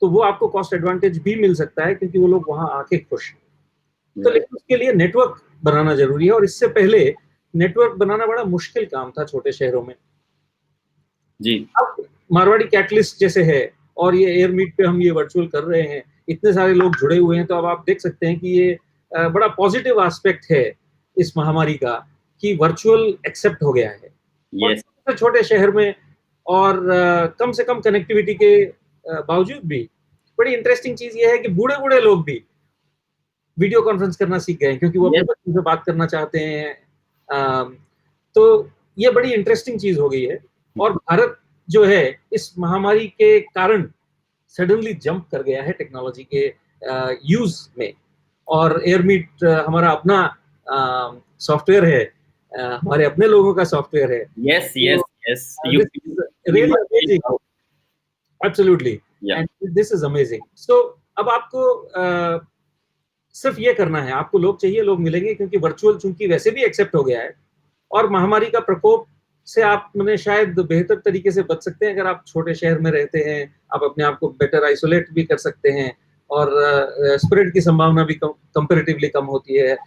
तो वो आपको कॉस्ट एडवांटेज भी मिल सकता है क्योंकि वो लोग वहां आके खुश हैं। तो लेकिन उसके लिए नेटवर्क बनाना जरूरी है, और इससे पहले नेटवर्क बनाना बड़ा मुश्किल काम था छोटे शहरों में जी। अब मारवाड़ी कैटलिस्ट जैसे है, और ये एयर मीट पे हम ये वर्चुअल कर रहे हैं, इतने सारे लोग जुड़े हुए हैं, तो अब आप देख सकते हैं कि ये बड़ा पॉजिटिव एस्पेक्ट है इस महामारी का कि वर्चुअल एक्सेप्ट हो गया है। और yes. छोटे शहर में और कम से कम कनेक्टिविटी के बावजूद भी बड़ी इंटरेस्टिंग चीज ये है कि बूढ़े बूढ़े लोग भी वीडियो कॉन्फ्रेंस करना सीख गए हैं क्योंकि वो अपने बच्चों से बात करना चाहते हैं। तो ये बड़ी इंटरेस्टिंग चीज हो गई है, और भारत जो है इस महामारी के कारण सडनली जंप कर गया है टेक्नोलॉजी के यूज में। और एयरमीट हमारा अपना सॉफ्टवेयर है, हमारे अपने लोगों का सॉफ्टवेयर है। yes yes yes really amazing, absolutely, and this is amazing. So अब आपको सिर्फ ये करना है, आपको लोग चाहिए, लोग मिलेंगे, क्योंकि वर्चुअल चूंकि वैसे भी एक्सेप्ट हो गया है, और महामारी का प्रकोप से आप शायद बेहतर तरीके से बच सकते हैं अगर आप छोटे शहर में रहते हैं। आप अपने आप को बेटर आइसोलेट भी कर सकते हैं, और स्प्रेड की संभावना भी कंपैरेटिवली कम होती है।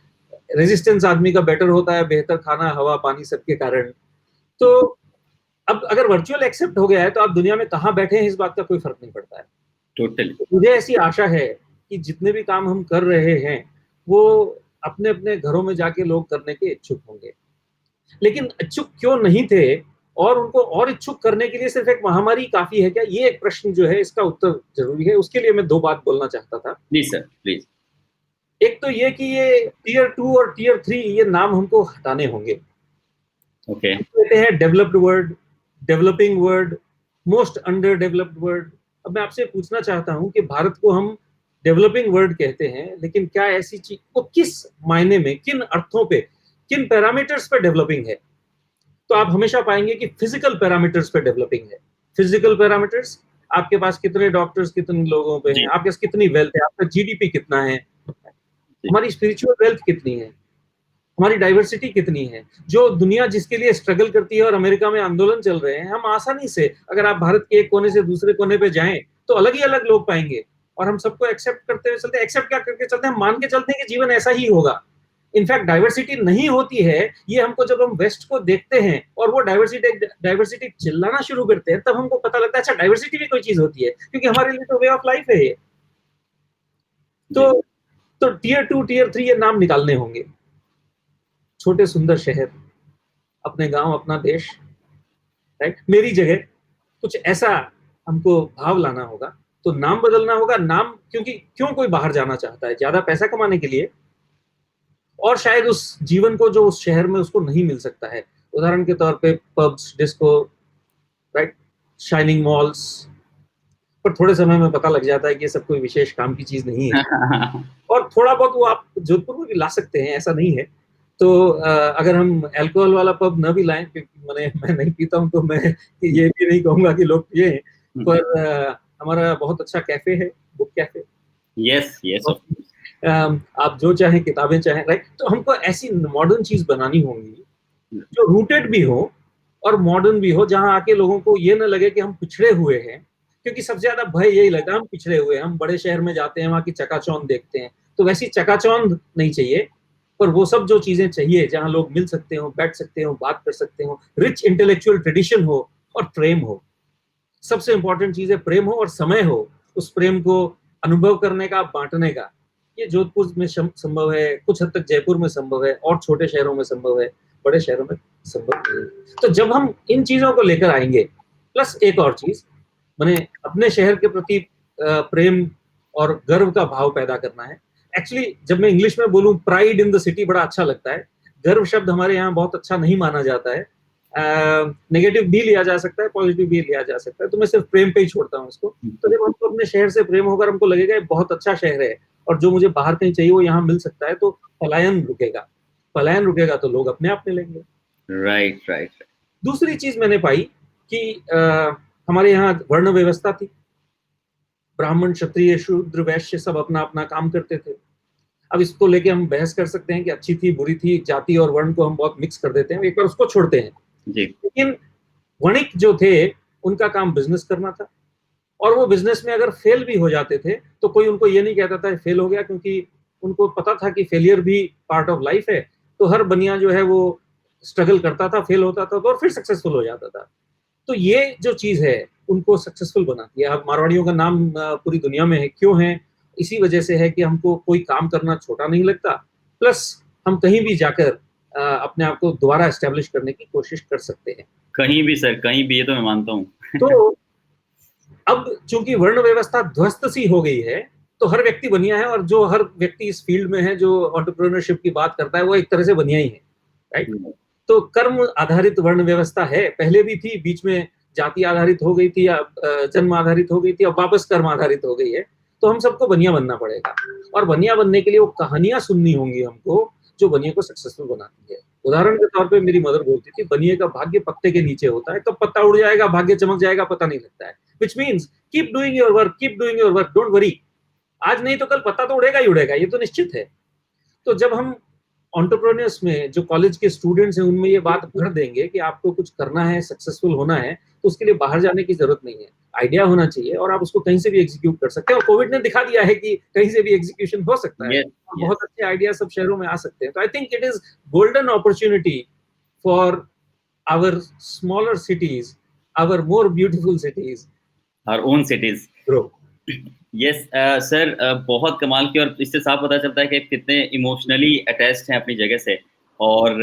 रेजिस्टेंस आदमी का बेटर होता है, बेहतर खाना, हवा, पानी सबके कारण। तो अब अगर वर्चुअल एक्सेप्ट हो गया है तो आप दुनिया में कहाँ बैठे हैं इस बात का कोई फर्क नहीं पड़ता है। टोटली मुझे ऐसी आशा है कि जितने भी काम हम कर रहे हैं वो अपने अपने घरों में जाके लोग करने के इच्छुक होंगे। लेकिन इच्छुक क्यों नहीं थे, और उनको और इच्छुक करने के लिए सिर्फ एक महामारी काफी है क्या, ये एक प्रश्न जो है इसका उत्तर जरूरी है। उसके लिए मैं 2 बात बोलना चाहता था। Please sir please. एक तो ये कि ये टीयर 2 और टीयर 3 ये नाम हमको हटाने होंगे। ओके कहते हैं developed world, developing world, most under developed world. अब मैं आपसे पूछना चाहता हूं कि भारत को हम डेवलपिंग वर्ल्ड कहते हैं, लेकिन क्या ऐसी चीज को किस मायने में, किन अर्थों पे, किन पैरामीटर्स पे डेवलपिंग है? तो आप हमेशा पाएंगे कि फिजिकल पैरामीटर्स पे डेवलपिंग है। फिजिकल पैरामीटर्स, आपके पास कितने डॉक्टर्स कितने लोगों पे हैं, आपके पास कितनी वेल्थ है, आपका जीडीपी कितना है, हमारी स्पिरिचुअल वेल्थ कितनी है, हमारी डाइवर्सिटी कितनी है। जो दुनिया जिसके लिए स्ट्रगल करती है और अमेरिका में आंदोलन चल रहे हैं, हम आसानी से अगर आप भारत के एक कोने से दूसरे कोने पे जाएं तो अलग ही अलग लोग पाएंगे, और हम सबको एक्सेप्ट करते हुए चलते हैं। एक्सेप्ट क्या करके चलते हैं? हम मान के चलते हैं कि जीवन ऐसा ही होगा। इनफैक्ट डाइवर्सिटी नहीं होती है, ये हमको जब हम वेस्ट को देखते हैं और वो डाइवर्सिटी डाइवर्सिटी चिल्लाना शुरू करते हैं, तब हमको पता लगता है अच्छा डाइवर्सिटी भी कोई चीज होती है, क्योंकि हमारे लिए तो वे ऑफ लाइफ है ये। तो टीयर 2 टीयर 3 ये नाम निकालने होंगे। छोटे सुंदर शहर, अपने गांव, अपना देश, राइट, मेरी जगह, कुछ ऐसा हमको भाव लाना होगा। तो नाम बदलना होगा। नाम क्योंकि क्यों कोई बाहर जाना चाहता है? ज्यादा पैसा कमाने के लिए, और शायद उस जीवन को जो उस शहर में उसको नहीं मिल सकता है। उदाहरण के तौर पे pubs, disco, right, shining malls. पर थोड़े समय में पता लग जाता है कि ये सब कोई विशेष काम की चीज नहीं है। और थोड़ा बहुत वो आप जोधपुर में भी ला सकते हैं, ऐसा नहीं है। तो अगर हम अल्कोहल वाला पब न भी लाएं, क्योंकि मैं नहीं पीता हूं, तो मैं ये भी नहीं कहूंगा कि लोग पिए, पर हमारा बहुत अच्छा कैफे है, बुक कैफे। यस यस, आप जो चाहें, किताबें चाहें, राइट। तो हमको ऐसी मॉडर्न चीज बनानी होंगी जो रूटेड भी हो और मॉडर्न भी हो, जहां आके लोगों को ये ना लगे कि हम पिछड़े हुए हैं। क्योंकि सबसे ज्यादा भय यही लगता है, हम पिछड़े हुए हैं। हम बड़े शहर में जाते हैं, वहां की चकाचौंध देखते हैं, तो वैसी चकाचौंध नहीं चाहिए। पर वो सब जो चीजें चाहिए जहां लोग मिल सकते हो, बैठ सकते हो, बात कर सकते हो, रिच इंटेलेक्चुअल ट्रेडिशन हो, और प्रेम हो। सबसे इंपॉर्टेंट चीज है प्रेम हो, और समय हो उस प्रेम को अनुभव करने का, बांटने का। ये जोधपुर में संभव है, कुछ हद तक जयपुर में संभव है, और छोटे शहरों में संभव है, बड़े शहरों में संभव नहीं है। तो जब हम इन चीजों को लेकर आएंगे, प्लस एक और चीज, मैंने अपने शहर के प्रति प्रेम और गर्व का भाव पैदा करना है। एक्चुअली जब मैं इंग्लिश में बोलूं प्राइड इन द सिटी बड़ा अच्छा लगता है। गर्व शब्द हमारे यहाँ बहुत अच्छा नहीं माना जाता है। नेगेटिव भी लिया जा सकता है, पॉजिटिव भी लिया जा सकता है, तो मैं सिर्फ प्रेम पे ही छोड़ता हूँ इसको। तो जब हमको अपने शहर से प्रेम होगा, हमको लगेगा ये बहुत अच्छा शहर है, और जो मुझे बाहर कहीं चाहिए वो यहाँ मिल सकता है, तो पलायन रुकेगा। पलायन रुकेगा तो लोग अपने आप मिलेंगे। Right right. दूसरी चीज मैंने पाई कि हमारे यहाँ वर्ण व्यवस्था थी। ब्राह्मण, क्षत्रिय, शूद्र, वैश्य सब अपना अपना काम करते थे। अब इसको लेके हम बहस कर सकते हैं कि अच्छी थी, बुरी थी, जाति और वर्ण को हम बहुत मिक्स कर देते हैं, एक बार उसको छोड़ते हैं। जी। लेकिन वणिक जो थे, उनका काम बिजनेस करना था, और वो बिजनेस में अगर फेल भी हो जाते थे तो कोई उनको ये नहीं कहता था फेल हो गया, क्योंकि उनको पता था कि फेलियर भी पार्ट ऑफ लाइफ है। तो हर बनिया जो है वो स्ट्रगल करता था, फेल होता था तो और फिर सक्सेसफुल हो जाता था। तो ये जो चीज है उनको सक्सेसफुल बनाती है। अब मारवाड़ियों का नाम पूरी दुनिया में है, क्यों है? इसी वजह से है कि हमको कोई काम करना छोटा नहीं लगता, प्लस हम कहीं भी जाकर अपने आप को दोबारा एस्टेब्लिश करने की कोशिश कर सकते हैं। कहीं भी सर, कहीं भी, ये तो मैं मानता हूँ। तो अब चूंकि वर्ण व्यवस्था ध्वस्त सी हो गई है, तो हर व्यक्ति बनिया है, और जो हर व्यक्ति इस फील्ड में है, जो एंटरप्रेन्योरशिप की बात करता है, वो एक तरह से बनिया ही है, राइट? तो कर्म आधारित वर्ण व्यवस्था है, पहले भी थी, बीच में जाति आधारित हो गई थी, या जन्म आधारित हो गई थी, अब वापस कर्म आधारित हो गई है। तो हम सबको बनिया बनना पड़ेगा, और बनिया बनने के लिए वो कहानियां सुननी होंगी हमको जो बनिए को सक्सेसफुल बनाती है। उदाहरण के तौर पे मेरी मदर बोलती थी, बनिए का भाग्य पत्ते के नीचे होता है, कब पत्ता उड़ जाएगा, भाग्य चमक जाएगा, पता नहीं लगता है। Which means keep doing your work, keep doing your work, don't worry. आज नहीं तो कल पत्ता तो उड़ेगा ही उड़ेगा, ये तो निश्चित है। तो जब हम एंटरप्रेन्योर्स में जो कॉलेज के स्टूडेंट्स हैं उनमें ये बात भर देंगे कि आपको कुछ करना है, सक्सेसफुल होना है, तो उसके लिए बाहर जाने की जरूरत नहीं है, आइडिया होना चाहिए और आप उसको कहीं से भी एग्जीक्यूट कर सकते हैं। और कोविड ने दिखा दिया है कि कहीं से भी एग्जीक्यूशन हो सकता है, यस, और यस। बहुत अच्छे आइडिया सब शहरों में आ सकते हैं। तो I think it is golden opportunity for our smaller cities, our more beautiful cities our own cities. Grow. Yes sir, बहुत कमाल की, और इससे साफ पता चलता है कि आप कितने इमोशनली अटैच्ड हैं अपनी जगह से, और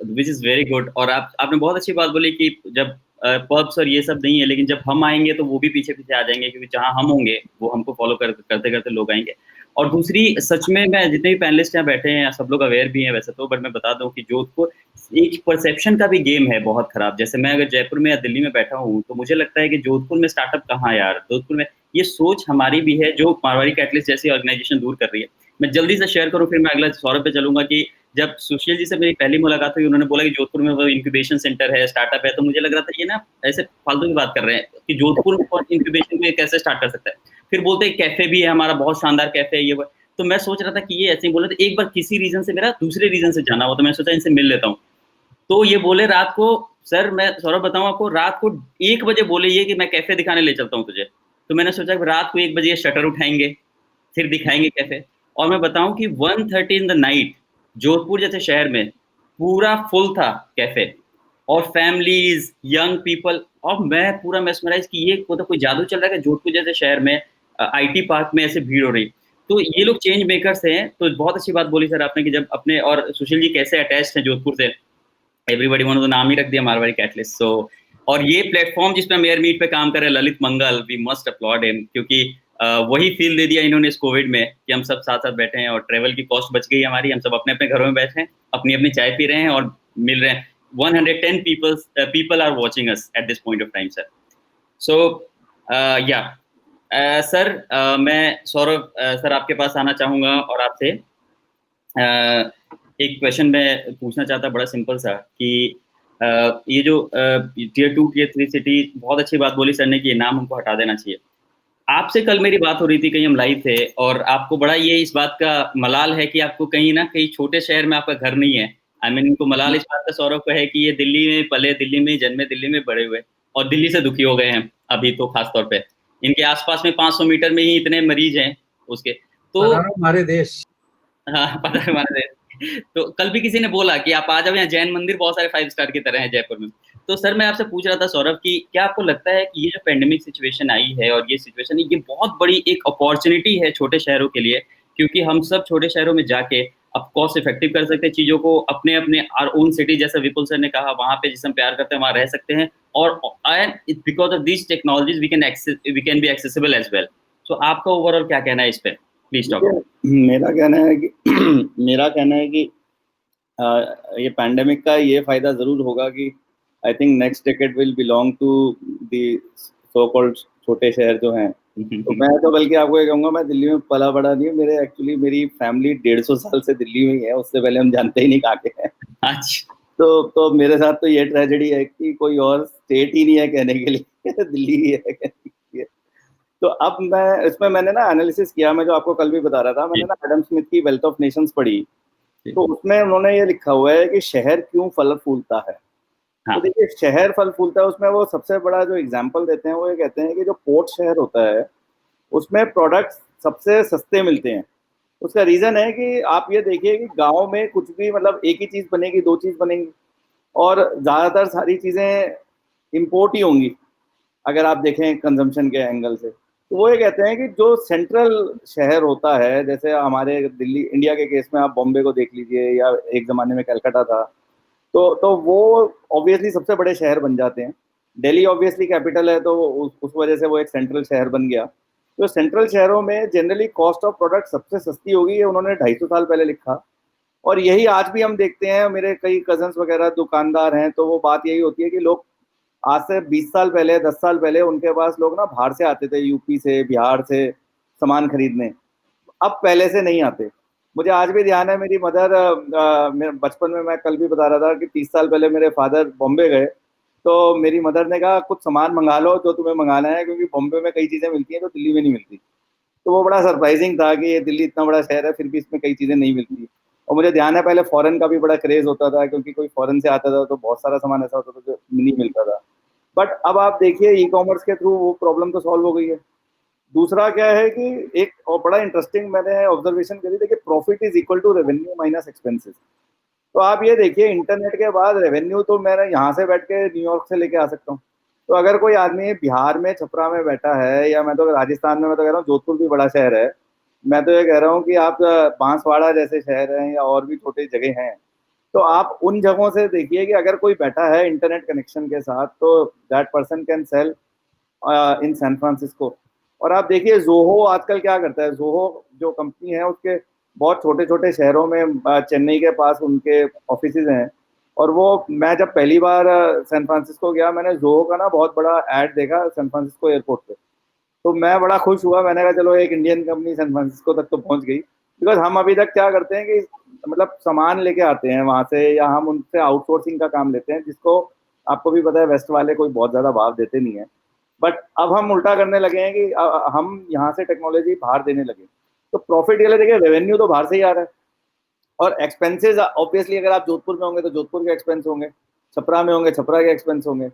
विच इज़ वेरी गुड। और आपने बहुत अच्छी बात बोली कि जब पब्स और ये सब नहीं है, लेकिन जब हम आएंगे तो वो भी पीछे पीछे आ जाएंगे, क्योंकि जहाँ हम होंगे वो हमको फॉलो करते करते लोग आएंगे। और दूसरी, सच में मैं जितने भी पैनलिस्ट यहाँ बैठे हैं सब लोग अवेयर भी हैं वैसे तो, बट मैं बता दूं कि जोधपुर एक परसेप्शन का भी गेम है बहुत खराब। जैसे मैं अगर जयपुर में या दिल्ली में बैठा हूँ तो मुझे लगता है कि जोधपुर में स्टार्टअप कहाँ यार, जोधपुर में ये सोच हमारी भी है जो मारवाड़ी कैटलिस्ट जैसी ऑर्गेनाइजेशन दूर कर रही है। मैं जल्दी से शेयर करूं, फिर मैं अगला सौरभ पे चलूंगा कि जब सुशील जी से मेरी पहली मुलाकात हुई, उन्होंने बोला कि जोधपुर में वो इंक्यूबेशन सेंटर है, स्टार्टअप है, तो मुझे लग रहा था ये ना ऐसे फालतू की बात कर रहे हैं कि जोधपुर में इंक्यूबेशन को कैसे स्टार्ट कर सकता है। फिर बोलते हैं कैफे भी है हमारा, बहुत शानदार कैफे है ये वो। तो मैं सोच रहा था कि ये ऐसे ही बोले, तो एक बार किसी रीजन से मेरा दूसरे रीजन से जाना हुआ, तो मैं सोचा इनसे मिल लेता हूँ। तो ये बोले रात को, सर मैं सौरभ बताऊं आपको, रात को 1 बजे बोले ये कि मैं कैफे दिखाने ले चलता हूँ तुझे। तो मैंने सोचा कि रात को 1 बजे शटर उठाएंगे, फिर दिखाएंगे कैफे। और मैं बताऊं कि 1:30 इन द नाइट जोधपुर जैसे शहर में पूरा फुल था कैफे, और फैमिलीज, यंग पीपल, और मैं पूरा मेस्मराइज कि ये तो कोई जादू चल रहा है कि जोधपुर जैसे शहर में आईटी पार्क में ऐसे भीड़ हो रही। तो ये लोग चेंज मेकर्स हैं। तो बहुत अच्छी बात बोली सर आपने कि जब अपने, और सुशील जी कैसे अटैच्ड हैं जोधपुर से, एवरीबॉडी, उन्होंने तो नाम ही रख दिया मारवाड़ी कैटलिस्ट। सो और ये प्लेटफॉर्म जिस पे मेयर मीट पे काम कर रहे हैं ललित मंगल, वी मस्ट अपलॉड हिम, क्योंकि वही फील दे दिया इन्होंने इस कोविड में कि हम सब साथ साथ बैठे हैं और ट्रेवल की कॉस्ट बच गई हमारी। हम सब अपने अपने घरों में बैठे हैं, अपनी अपनी चाय पी रहे हैं और मिल रहे हैं। 110 people are watching us at this point of time, sir. So yeah, sir मैं सौरभ सर आपके पास आना चाहूँगा और आपसे एक क्वेश्चन मैं पूछना चाहता, बड़ा सिंपल सा, कि ये जो टियर 2 टियर 3 सिटी, बहुत अच्छी बात बोली सर ने कि ये नाम हमको हटा देना चाहिए। आपसे कल मेरी बात हो रही थी, कहीं हम लाइव थे, और आपको बड़ा ये इस बात का मलाल है कि आपको कहीं ना कहीं छोटे शहर में आपका घर नहीं है। आई मीन इनको मलाल इस बात का सौरभ को है कि ये दिल्ली में पले, दिल्ली में जन्मे, दिल्ली में बड़े हुए, और दिल्ली से दुखी हो गए हैं अभी तो खास तौर पे। इनके आसपास में 500 मीटर में ही इतने मरीज हैं उसके। तो हमारे देश, हाँ, पता है हमारे देश। तो कल भी किसी ने बोला कि आप आ जाओ, यहाँ जैन मंदिर बहुत सारे 5 स्टार की तरह है जयपुर में। तो सर मैं आपसे पूछ रहा था सौरभ कि क्या आपको लगता है कि ये जो पेंडेमिक सिचुएशन आई है, और ये सिचुएशन, ये बहुत बड़ी एक अपॉर्चुनिटी है छोटे शहरों के लिए, क्योंकि हम सब छोटे शहरों में जाके अब कॉस्ट इफेक्टिव कर सकते हैं चीज़ों को, अपने अपने आवर ओन सिटी, जैसा विपुल सर ने कहा, वहाँ पे जिसे हम प्यार करते हैं वहाँ रह सकते हैं, और because of this technologies we can be accessible as well. So आपका ओवरऑल क्या कहना है इस पर, प्लीज टॉक। मेरा कहना है कि मेरा कहना है कि ये पैंडेमिक का ये फायदा जरूर होगा कि I think next decade will belong to the so called छोटे शहर जो हैं। तो मैं तो बल्कि आपको ये कहूँगा, मैं दिल्ली में पला बड़ा नहीं हूँ, मेरे एक्चुअली मेरी फैमिली 150 साल से दिल्ली में ही है, उससे पहले हम जानते ही नहीं कहाँ के हैं। अच्छा, तो मेरे साथ तो ये ट्रेजेडी है कि कोई और स्टेट ही नहीं है कहने के लिए, दिल्ली ही है कहने के लिए। तो अब मैं इसमें मैंने ना एनालिसिस किया, मैं जो आपको कल भी बता रहा था, मैंने ना एडम स्मिथ की वेल्थ ऑफ नेशंस पढ़ी। तो उसमें उन्होंने ये लिखा हुआ है कि शहर क्यों फल फूलता है। तो देखिए शहर फल फूलता है, उसमें वो सबसे बड़ा जो एग्जाम्पल देते हैं वो ये कहते हैं कि जो पोर्ट शहर होता है उसमें प्रोडक्ट्स सबसे सस्ते मिलते हैं। उसका रीजन है कि आप ये देखिए कि गांव में कुछ भी मतलब एक ही चीज बनेगी, दो चीज बनेंगी, और ज्यादातर सारी चीजें इम्पोर्ट ही होंगी अगर आप देखें कंजम्पशन के एंगल से। तो वो ये कहते हैं कि जो सेंट्रल शहर होता है, जैसे हमारे दिल्ली इंडिया के केस में आप बॉम्बे को देख लीजिए या एक जमाने में कलकत्ता था, तो वो ऑब्वियसली सबसे बड़े शहर बन जाते हैं। दिल्ली ऑब्वियसली कैपिटल है, तो उस वजह से वो एक सेंट्रल शहर बन गया। तो सेंट्रल शहरों में जनरली कॉस्ट ऑफ प्रोडक्ट सबसे सस्ती होगी, ये उन्होंने 250 साल पहले लिखा। और यही आज भी हम देखते हैं, मेरे कई कजन्स वगैरह दुकानदार हैं, तो वो बात यही होती है कि लोग आज से 20 साल पहले, 10 साल पहले उनके पास लोग ना बाहर से आते थे, यूपी से, बिहार से सामान खरीदने। अब पहले से नहीं आते। मुझे आज भी ध्यान है, मेरी मदर बचपन में, मैं कल भी बता रहा था कि 30 साल पहले मेरे फादर बॉम्बे गए, तो मेरी मदर ने कहा कुछ सामान मंगा लो जो तुम्हें मंगाना है, क्योंकि बॉम्बे में कई चीज़ें मिलती हैं जो दिल्ली में नहीं मिलती। तो वो बड़ा सरप्राइजिंग था कि ये दिल्ली इतना बड़ा शहर है फिर भी इसमें कई चीज़ें नहीं मिलती। और मुझे ध्यान है पहले फॉरेन का भी बड़ा क्रेज होता था, क्योंकि कोई फॉरेन से आता था तो बहुत सारा सामान ऐसा होता था जो नहीं मिलता था। बट अब आप देखिए ई कॉमर्स के थ्रू वो प्रॉब्लम तो सॉल्व हो गई है। दूसरा क्या है कि एक और बड़ा इंटरेस्टिंग मैंने ऑब्जर्वेशन करी, देखिए profit is equal to revenue minus expenses. तो आप ये देखिए इंटरनेट के बाद रेवेन्यू तो मैं यहाँ से बैठ के न्यूयॉर्क से लेके आ सकता हूँ। तो अगर कोई आदमी बिहार में छपरा में बैठा है, या मैं तो राजस्थान में, मैं तो कह रहा हूँ जोधपुर भी बड़ा शहर है, मैं तो ये कह रहा हूँ कि आप बांसवाड़ा जैसे शहर हैं या और भी छोटी जगह हैं, तो आप उन जगहों से देखिए कि अगर कोई बैठा है इंटरनेट कनेक्शन के साथ, तो that person can sell in San Francisco. और आप देखिए जोहो आजकल क्या करता है, जोहो जो कंपनी है उसके बहुत छोटे छोटे शहरों में, चेन्नई के पास उनके ऑफिसेज हैं। और वो, मैं जब पहली बार सैन फ्रांसिस्को गया, मैंने जोहो का ना बहुत बड़ा ऐड देखा सैन फ्रांसिस्को एयरपोर्ट पे। तो मैं बड़ा खुश हुआ, मैंने कहा चलो एक इंडियन कंपनी सैन फ्रांसिस्को तक तो पहुंच गई। बिकॉज हम अभी तक क्या करते हैं कि मतलब सामान लेके आते हैं वहां से, या हम उनसे आउटसोर्सिंग का काम लेते हैं, जिसको आपको भी पता है वेस्ट वाले कोई बहुत ज्यादा भाव देते नहीं है। बट अब हम उल्टा करने लगे हैं कि हम यहाँ से टेक्नोलॉजी बाहर देने लगे। तो प्रॉफिट के लिए देखिए रेवेन्यू तो बाहर से ही आ रहा है, और एक्सपेंसेस ऑब्वियसली अगर आप जोधपुर में होंगे तो जोधपुर के एक्सपेंस होंगे, छपरा में होंगे छपरा के एक्सपेंस होंगे।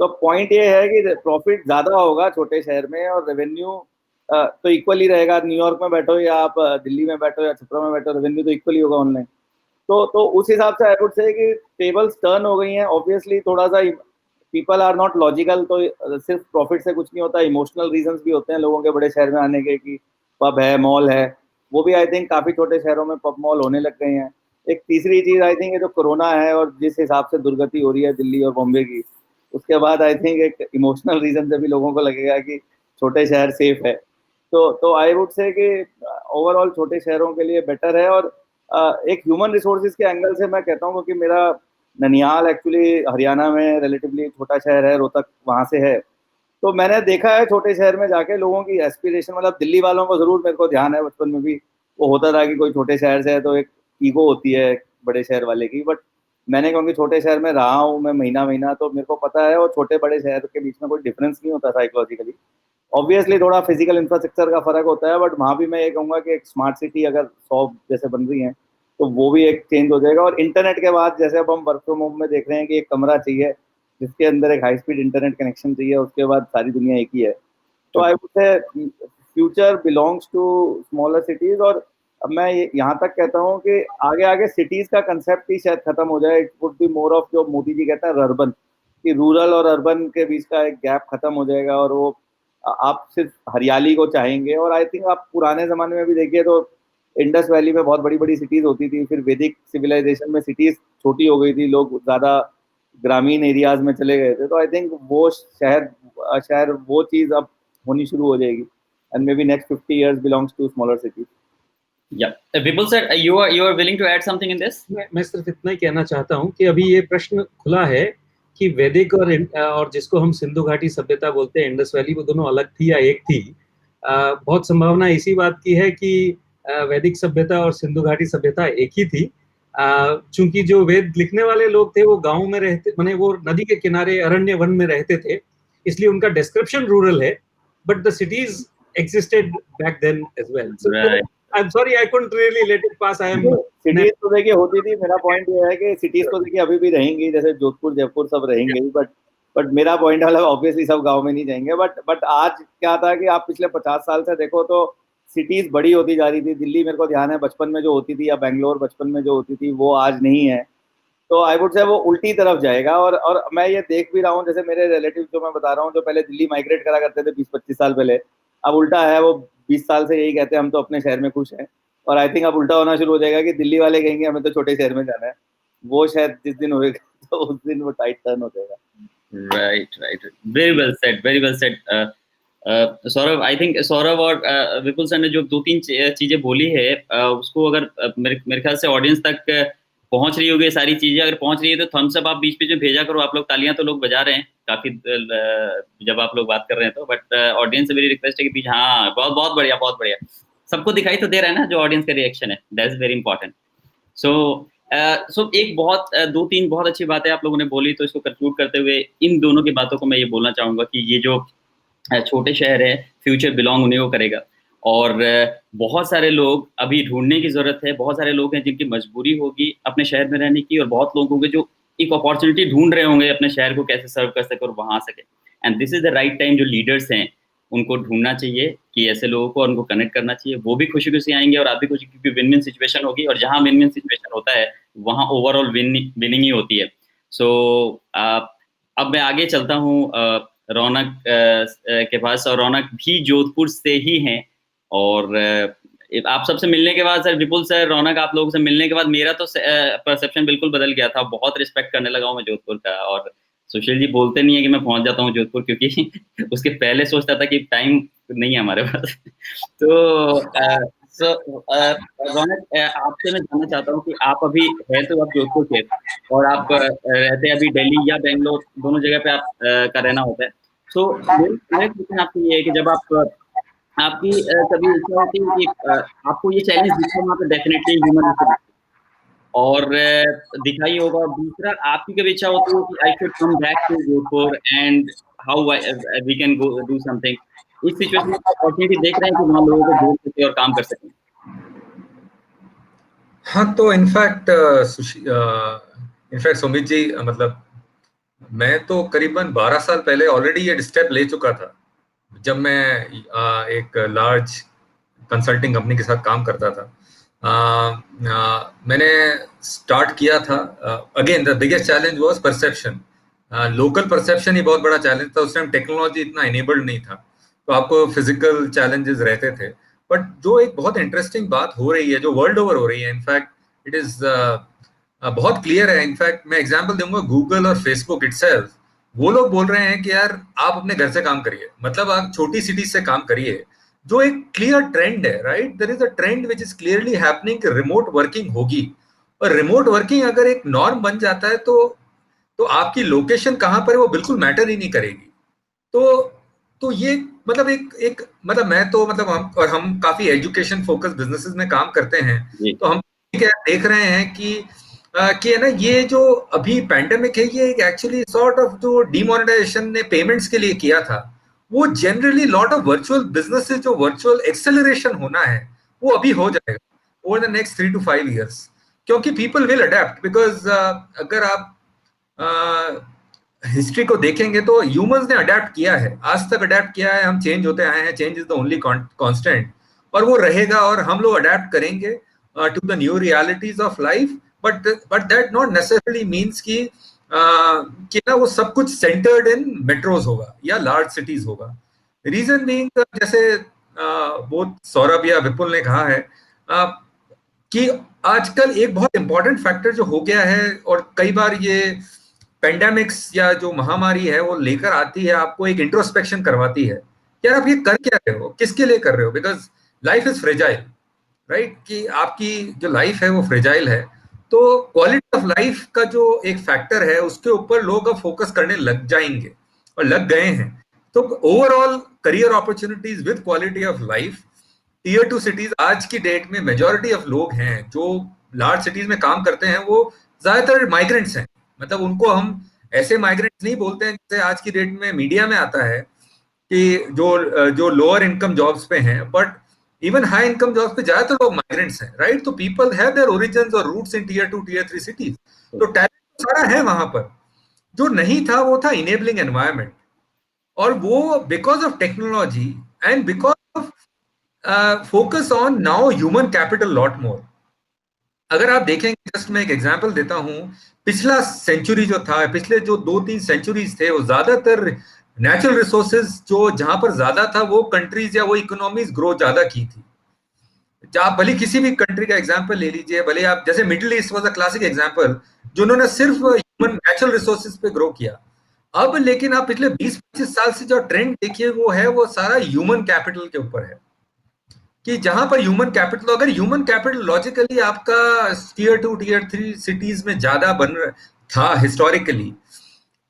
तो पॉइंट ये है कि प्रॉफिट ज्यादा होगा छोटे शहर में, और रेवेन्यू तो इक्वली रहेगा। न्यूयॉर्क में बैठो या आप दिल्ली में बैठो या छपरा में बैठो, रेवेन्यू तो इक्वली होगा ऑनलाइन। तो उस हिसाब से आई वुड से कि टेबल्स टर्न हो गई हैं। ऑब्वियसली थोड़ा सा पीपल आर नॉट लॉजिकल, तो सिर्फ प्रॉफिट से कुछ नहीं होता, इमोशनल रीजंस भी होते हैं लोगों के बड़े शहर में आने के, कि पब है, मॉल है। वो भी आई थिंक काफी छोटे शहरों में पब मॉल होने लग गए हैं। एक तीसरी चीज आई थिंक जो कोरोना है और जिस हिसाब से दुर्गति हो रही है दिल्ली और बॉम्बे की, उसके बाद आई थिंक एक इमोशनल रीजन से भी लोगों को लगेगा कि छोटे शहर सेफ है। तो आई वुड से कि ओवरऑल छोटे शहरों के लिए बेटर है। और एक ह्यूमन रिसोर्सेज के एंगल से मैं कहता हूँ, क्योंकि मेरा ननिहाल एक्चुअली हरियाणा में रिलेटिवली छोटा शहर है, रोहतक वहाँ से है। तो मैंने देखा है छोटे शहर में जाके लोगों की एस्पिरेशन, मतलब दिल्ली वालों को जरूर, मेरे को ध्यान है बचपन में भी वो होता था कि कोई छोटे शहर से है तो एक ईगो होती है बड़े शहर वाले की। बट मैंने क्योंकि छोटे शहर में रहा हूँ मैं महीना महीना, तो मेरे को पता है, और छोटे बड़े शहर के बीच में कोई डिफरेंस नहीं होता साइकोलॉजिकली। ऑब्वियसली थोड़ा फिजिकल इंफ्रास्ट्रक्चर का फर्क होता है, बट वहाँ भी मैं ये कहूँगा कि एक स्मार्ट सिटी अगर 100 जैसे बन रही है तो वो भी एक चेंज हो जाएगा। और इंटरनेट के बाद जैसे अब हम वर्क फ्रॉम होम में देख रहे हैं कि एक कमरा चाहिए जिसके अंदर एक हाई स्पीड इंटरनेट कनेक्शन चाहिए, उसके बाद सारी दुनिया एक ही है। तो I would say future belongs to smaller cities. और अब मैं यहाँ तक कहता हूँ कि आगे आगे सिटीज का कंसेप्ट ही शायद खत्म हो जाए। It would be more of, जो मोदी जी कहते हैं अर्बन, कि रूरल और अर्बन के बीच का एक गैप खत्म हो जाएगा, और वो आप सिर्फ हरियाली को चाहेंगे। और आई थिंक आप पुराने जमाने में भी देखिए तो इंडस वैली में बहुत बड़ी बड़ी सिटीज होती थी, फिर वैदिक सिविलाइजेशन में सिटीज छोटी हो गई थी, लोग ज्यादा ग्रामीण एरियाज में चले गए थे। तो आई थिंक वो शहर वो चीज अब होनी शुरू हो जाएगी, and may be next 50 years belongs to smaller cities. Yeah, Vipul sir, you are willing to add something in this? मैं सिर्फ इतना ही कहना चाहता हूँ कि अभी ये प्रश्न खुला है कि वैदिक और जिसको हम सिंधु घाटी सभ्यता बोलते हैं, इंडस वैली, वो दोनों अलग थी या एक थी। बहुत संभावना इसी बात की है कि वैदिक सभ्यता और सिंधु घाटी सभ्यता एक ही थी। चूंकि जो वेद लिखने वाले लोग थे वो गांव में रहते, माने वो नदी के किनारे अरण्य वन में रहते थे, इसलिए उनका डिस्क्रिप्शन रूरल है, but the cities existed back then as well. So, Right. I'm sorry, I couldn't really let it pass. I am. Cities तो देखिए होती थी, मेरा पॉइंट ये है कि सिटीज तो देखिए अभी भी रहेंगी, जैसे जोधपुर जयपुर सब रहेंगे, बट मेरा पॉइंट वाला ऑब्वियसली सब गांव में नहीं जाएंगे, बट आज क्या था कि आप पिछले 50 साल से देखो तो सिटीज बड़ी होती जा रही थी। दिल्ली मेरे को ध्यान है बचपन में जो होती थी, या बैंगलोर बचपन में जो होती थी, वो आज नहीं है। तो आई वुड से वो उल्टी तरफ जाएगा। और मैं ये देख भी रहा हूँ, जैसे मेरे रिलेटिव जो मैं बता रहा हूँ, जो पहले दिल्ली माइग्रेट करा करते थे 20-25 साल पहले, अब उल्टा है, वो 20 साल से यही कहते हैं हम तो अपने शहर में खुश हैं। और आई थिंक अब उल्टा होना शुरू हो जाएगा कि दिल्ली वाले कहेंगे हमें तो छोटे शहर में जाना है। वो शायद जिस दिन होएगा तो उस दिन वो टाइट टर्न हो जाएगा। Right, very well said, very well said. Saurabh, I think Saurabh और विपुल सर ने जो 2-3 चीजें बोली है, उसको अगर मेरे ख्याल से ऑडियंस तक पहुंच रही होगी सारी चीजें। अगर पहुंच रही है तो थम्स अप आप बीच बीच में भेजा करो। आप लोग तालियां तो लोग बजा रहे हैं काफी जब आप लोग बात कर रहे हैं तो, बट ऑडियंस से मेरी रिक्वेस्ट है कि पीछे, हाँ बहुत बहुत बढ़िया, बहुत बढ़िया। सबको दिखाई तो दे रहा है ना जो ऑडियंस का रिएक्शन है, दैट इज वेरी इंपॉर्टेंट। सो एक बहुत 2-3 बहुत अच्छी बातें आप लोगों ने बोली, तो इसको कंक्लूड करते हुए इन दोनों की बातों को मैं ये बोलना चाहूंगा कि ये जो छोटे शहर है, फ्यूचर बिलोंग उन्हीं को करेगा। और बहुत सारे लोग अभी ढूंढने की जरूरत है। बहुत सारे लोग हैं जिनकी मजबूरी होगी अपने शहर में रहने की, और बहुत लोग होंगे जो एक अपॉर्चुनिटी ढूंढ रहे होंगे अपने शहर को कैसे सर्व कर सके और वहां आ सके। And this is the right time. जो लीडर्स हैं उनको ढूंढना चाहिए कि ऐसे लोगों को, उनको कनेक्ट करना चाहिए। वो भी खुशी खुशी आएंगे और आप भी खुशी, क्योंकि विन विन सिचुएशन होगी, और जहां विन विन सिचुएशन होता है वहां ओवरऑल विनिंग ही होती है। सो अब मैं आगे चलता हूँ रौनक के पास। और रौनक भी जोधपुर से ही हैं। और आप सबसे मिलने के बाद, सर विपुल सर, रौनक, आप लोगों से मिलने के बाद मेरा तो परसेप्शन बिल्कुल बदल गया था। बहुत रिस्पेक्ट करने लगा हूँ मैं जोधपुर का। और सुशील जी बोलते नहीं है कि मैं पहुंच जाता हूँ जोधपुर, क्योंकि उसके पहले सोचता था कि टाइम नहीं है हमारे पास। तो रौनक, आपसे मैं जानना चाहता हूँ कि आप अभी है तो आप जोधपुर के, और आप रहते हैं अभी दिल्ली या बेंगलोर, दोनों जगह पे आप का रहना होता है। सो मेरा क्वेश्चन आपसे ये है कि जब आप आपकी कभी इच्छा होती है कि आपको ये चैलेंज दिखा, वहाँ पे डेफिनेटली ह्यूमन रिसोर्स और दिखाई होगा। दूसरा, आपकी कभी इच्छा होती है कि I should come back to Jodhpur and how we can go do something, इस सिचुएशन में अपॉर्चुनिटी देख रहे हैं कि वहाँ लोगों को जोड़ सके और काम कर सकें? हाँ, तो इनफैक्ट सुमित जी, मतलब मैं तो करीबन 12 साल पहले ऑलरेडी ये स्टेप ले चुका था। जब मैं एक लार्ज कंसल्टिंग कंपनी के साथ काम करता था, मैंने स्टार्ट किया था। Again the biggest challenge was perception. Local perception ही बहुत बड़ा चैलेंज था। उस टाइम टेक्नोलॉजी इतना इनेबल्ड नहीं था, तो आपको फिजिकल चैलेंजेस रहते थे। बट जो एक बहुत इंटरेस्टिंग बात हो रही है, जो वर्ल्ड ओवर हो रही है, इनफैक्ट इट इज बहुत क्लियर है। इनफैक्ट मैं एग्जांपल दूंगा, गूगल और फेसबुक इटसेल्फ, वो लोग बोल रहे हैं कि यार आप अपने घर से काम करिए, मतलब आप छोटी सिटीज से काम करिए, जो एक क्लियर ट्रेंड है, right? There is a trend which is clearly happening कि रिमोट वर्किंग होगी। और रिमोट वर्किंग अगर एक नॉर्म बन जाता है तो आपकी लोकेशन कहां पर है वो बिल्कुल मैटर ही नहीं करेगी। तो ये मतलब एक मतलब मैं तो मतलब हम काफी एजुकेशन फोकस बिजनेसेस में काम करते हैं, तो हम देख रहे हैं कि है ना, ये जो अभी पैंडेमिक है, ये एक एक्चुअली सॉर्ट ऑफ जो डिमोनेटाइजेशन ने पेमेंट्स के लिए किया था, वो generally lot of virtual businesses, जो वर्चुअल एक्सेलरेशन होना है वो अभी हो जाएगा over the next 3 to 5 years, क्योंकि पीपल विल अडेप्ट। बिकॉज अगर आप हिस्ट्री को देखेंगे तो ह्यूमंस ने अडेप्ट किया है, आज तक अडेप्ट किया है। हम चेंज होते आए हैं, change is the only constant, और वो रहेगा, और हम लोग अडेप्ट करेंगे to the new realities of life. But that not necessarily means कि ना वो सब कुछ सेंटर्ड इन मेट्रोज होगा या लार्ज सिटीज होगा। रीजन बीइंग, जैसे वो सौरभ या विपुल ने कहा है कि आजकल एक बहुत इंपॉर्टेंट फैक्टर जो हो गया है, और कई बार ये पेंडेमिक्स या जो महामारी है वो लेकर आती है, आपको एक इंट्रोस्पेक्शन करवाती है, यार आप ये कर क्या रहे हो, किसके लिए कर रहे हो? Because life is fragile, right? कि आपकी जो लाइफ है वो फ्रेजाइल है। तो क्वालिटी ऑफ लाइफ का जो एक फैक्टर है, उसके ऊपर लोग अब फोकस करने लग जाएंगे और लग गए हैं। तो overall career opportunities with quality of life, tier 2 cities आज की डेट में मेजॉरिटी ऑफ लोग हैं जो लार्ज सिटीज में काम करते हैं, वो ज्यादातर माइग्रेंट्स हैं। मतलब उनको हम ऐसे माइग्रेंट्स नहीं बोलते हैं जैसे आज की डेट में मीडिया में आता है कि जो लोअर इनकम जॉब्स पे हैं, but even high income jobs पे ज्यादातर लोग माइग्रेंट्स हैं, राइट? तो पीपल हैव देयर ओरिजिन्स और roots in tier 2 tier 3 cities, तो टैलेंट सारा है वहां पर। जो नहीं था वो था इनेबलिंग एनवायरनमेंट, और वो because of technology and because of focus on now human capital lot more. अगर आप देखेंगे, जस्ट मैं एक एग्जांपल देता हूं, पिछला सेंचुरी जो था, पिछले जो 2-3 सेंचुरीज थे, वो ज्यादातर नेचुरल रिसोर्सेज जो जहां पर ज्यादा था, वो कंट्रीज या वो इकोनॉमीज ग्रो ज्यादा की थी। आप भले किसी भी कंट्री का एग्जांपल ले लीजिए, भले आप जैसे middle east was a classic example, जिन्होंने सिर्फ ह्यूमन नेचुरल रिसोर्सेज पे ग्रो किया। अब लेकिन आप पिछले 20-25 साल से जो ट्रेंड देखिए, वो सारा ह्यूमन कैपिटल के ऊपर है, कि जहां पर ह्यूमन कैपिटल, अगर ह्यूमन कैपिटल लॉजिकली आपका टियर 2 टियर 3 सिटीज में ज्यादा बन था हिस्टोरिकली,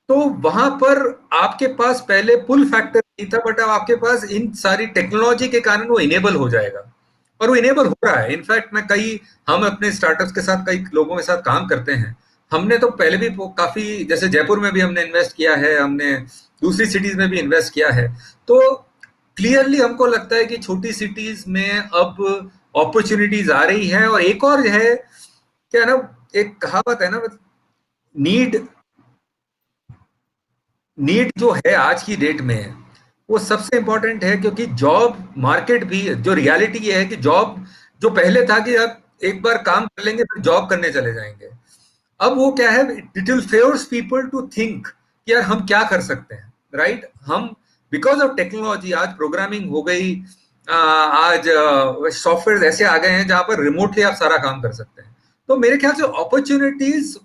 तो वहां पर आपके पास पहले पुल फैक्टर नहीं था, बट अब आपके पास इन सारी टेक्नोलॉजी के कारण वो इनेबल हो जाएगा, और वो इनेबल हो रहा है। इनफैक्ट हम अपने स्टार्टअप्स के साथ कई लोगों के साथ काम करते हैं। हमने तो पहले भी काफी, जैसे जयपुर में भी हमने इन्वेस्ट किया है, हमने दूसरी सिटीज में भी इन्वेस्ट किया है। तो क्लियरली हमको लगता है कि छोटी सिटीज में अब अपॉर्चुनिटीज आ रही है। और एक और है, क्या ना, एक कहावत है ना, नीड जो है आज की डेट में, वो सबसे इंपॉर्टेंट है, क्योंकि जॉब मार्केट भी, जो रियलिटी ये है कि जॉब, जो पहले था कि आप एक बार काम कर लेंगे फिर जॉब करने चले जाएंगे, अब वो क्या है, it will favours people to think कि यार हम क्या कर सकते हैं, राइट? हम बिकॉज ऑफ टेक्नोलॉजी, आज प्रोग्रामिंग हो गई, आज सॉफ्टवेयर ऐसे आ गए हैं जहां पर रिमोटली आप सारा काम कर सकते हैं। तो मेरे ख्याल से अपॉर्चुनिटीज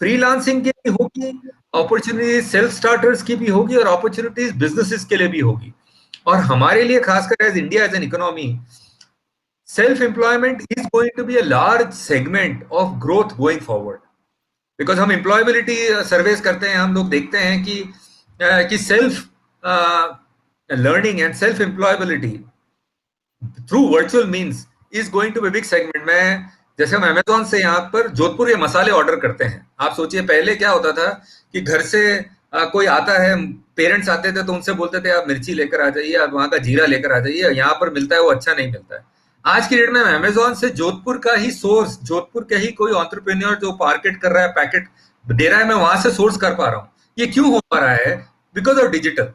फ्रीलांसिंग की भी होगी, अपॉर्चुनिटीज सेल्फ स्टार्टर्स की भी होगी, और अपॉर्चुनिटीज बिजनेसेस के लिए भी होगी। और हमारे लिए खासकर as India, as an economy, self employment is going to be a large segment of growth going forward. Because हम एम्प्लॉयबिलिटी सर्वेस करते हैं, हम लोग देखते हैं कि self learning and self employability through virtual means is going to be big segment. जैसे हम अमेजोन से यहाँ पर जोधपुर के मसाले ऑर्डर करते हैं, आप सोचिए पहले क्या होता था कि घर से कोई आता है, पेरेंट्स आते थे तो उनसे बोलते थे आप मिर्ची लेकर आ जाइए, आप वहां का जीरा लेकर आ जाइए, यहाँ पर मिलता है वो अच्छा नहीं मिलता है। आज की डेट में अमेजोन से जोधपुर का ही सोर्स, जोधपुर के ही कोई एंटरप्रेन्योर जो मार्केट कर रहा है, पैकेट दे रहा है, मैं वहां से सोर्स कर पा रहा हूँ। ये क्यों हो पा रहा है? Because of digital.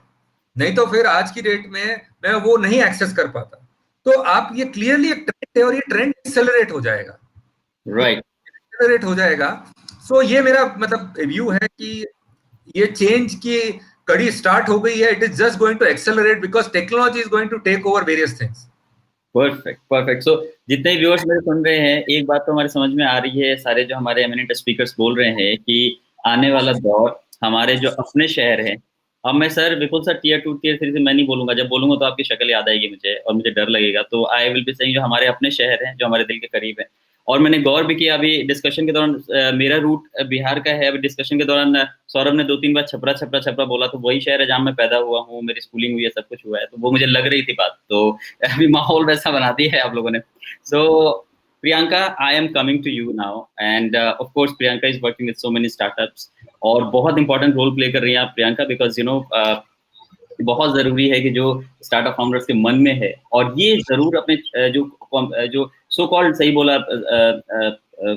नहीं तो फिर आज की डेट में मैं वो नहीं एक्सेस कर पाता। तो आप, ये क्लियरली एक ट्रेंड है, और ये ट्रेंड एक्सेलरेट हो जाएगा, राइट, एक्सेलरेट हो जाएगा। सो ये मेरा मतलब व्यू है कि ये चेंज की कड़ी स्टार्ट हो गई है। It is just going to accelerate because technology is going to take over various things. Perfect perfect. So जितने व्यूअर्स मेरे सुन रहे हैं, एक बात तो हमारे समझ में आ रही है, सारे जो हमारे एमिनेंट स्पीकर्स बोल रहे हैं कि आने वाला दौर हमारे जो अपने शहर हैं, अब मैं सर विपुल सर टियर 2 टियर 3 से मैं नहीं बोलूंगा, जब बोलूंगा तो आपकी शक्ल याद आएगी मुझे और मुझे डर लगेगा, तो आई विल बी सेइंग जो हमारे अपने शहर हैं, जो हमारे दिल के करीब हैं। और मैंने गौर भी किया अभी डिस्कशन के दौरान, मेरा रूट बिहार का है। अभी डिस्कशन के दौरान सौरभ ने 2-3 बार छपरा छपरा छपरा बोला, तो वही शहर है जहाँ मैं पैदा हुआ हूँ, मेरी स्कूलिंग हुई है, सब कुछ हुआ है, तो वो मुझे लग रही थी बात, तो अभी माहौल वैसा बना दिया है आप लोगों ने। So Priyanka, I am coming to you now, and of course Priyanka is working with so many startups, और बहुत इंपॉर्टेंट रोल प्ले कर रही हैं आप प्रियंका, बिकॉज यू नो बहुत जरूरी है कि जो स्टार्टअप फाउंडर्स के मन में है, और ये जरूर अपने जो सो कॉल्ड, सही बोला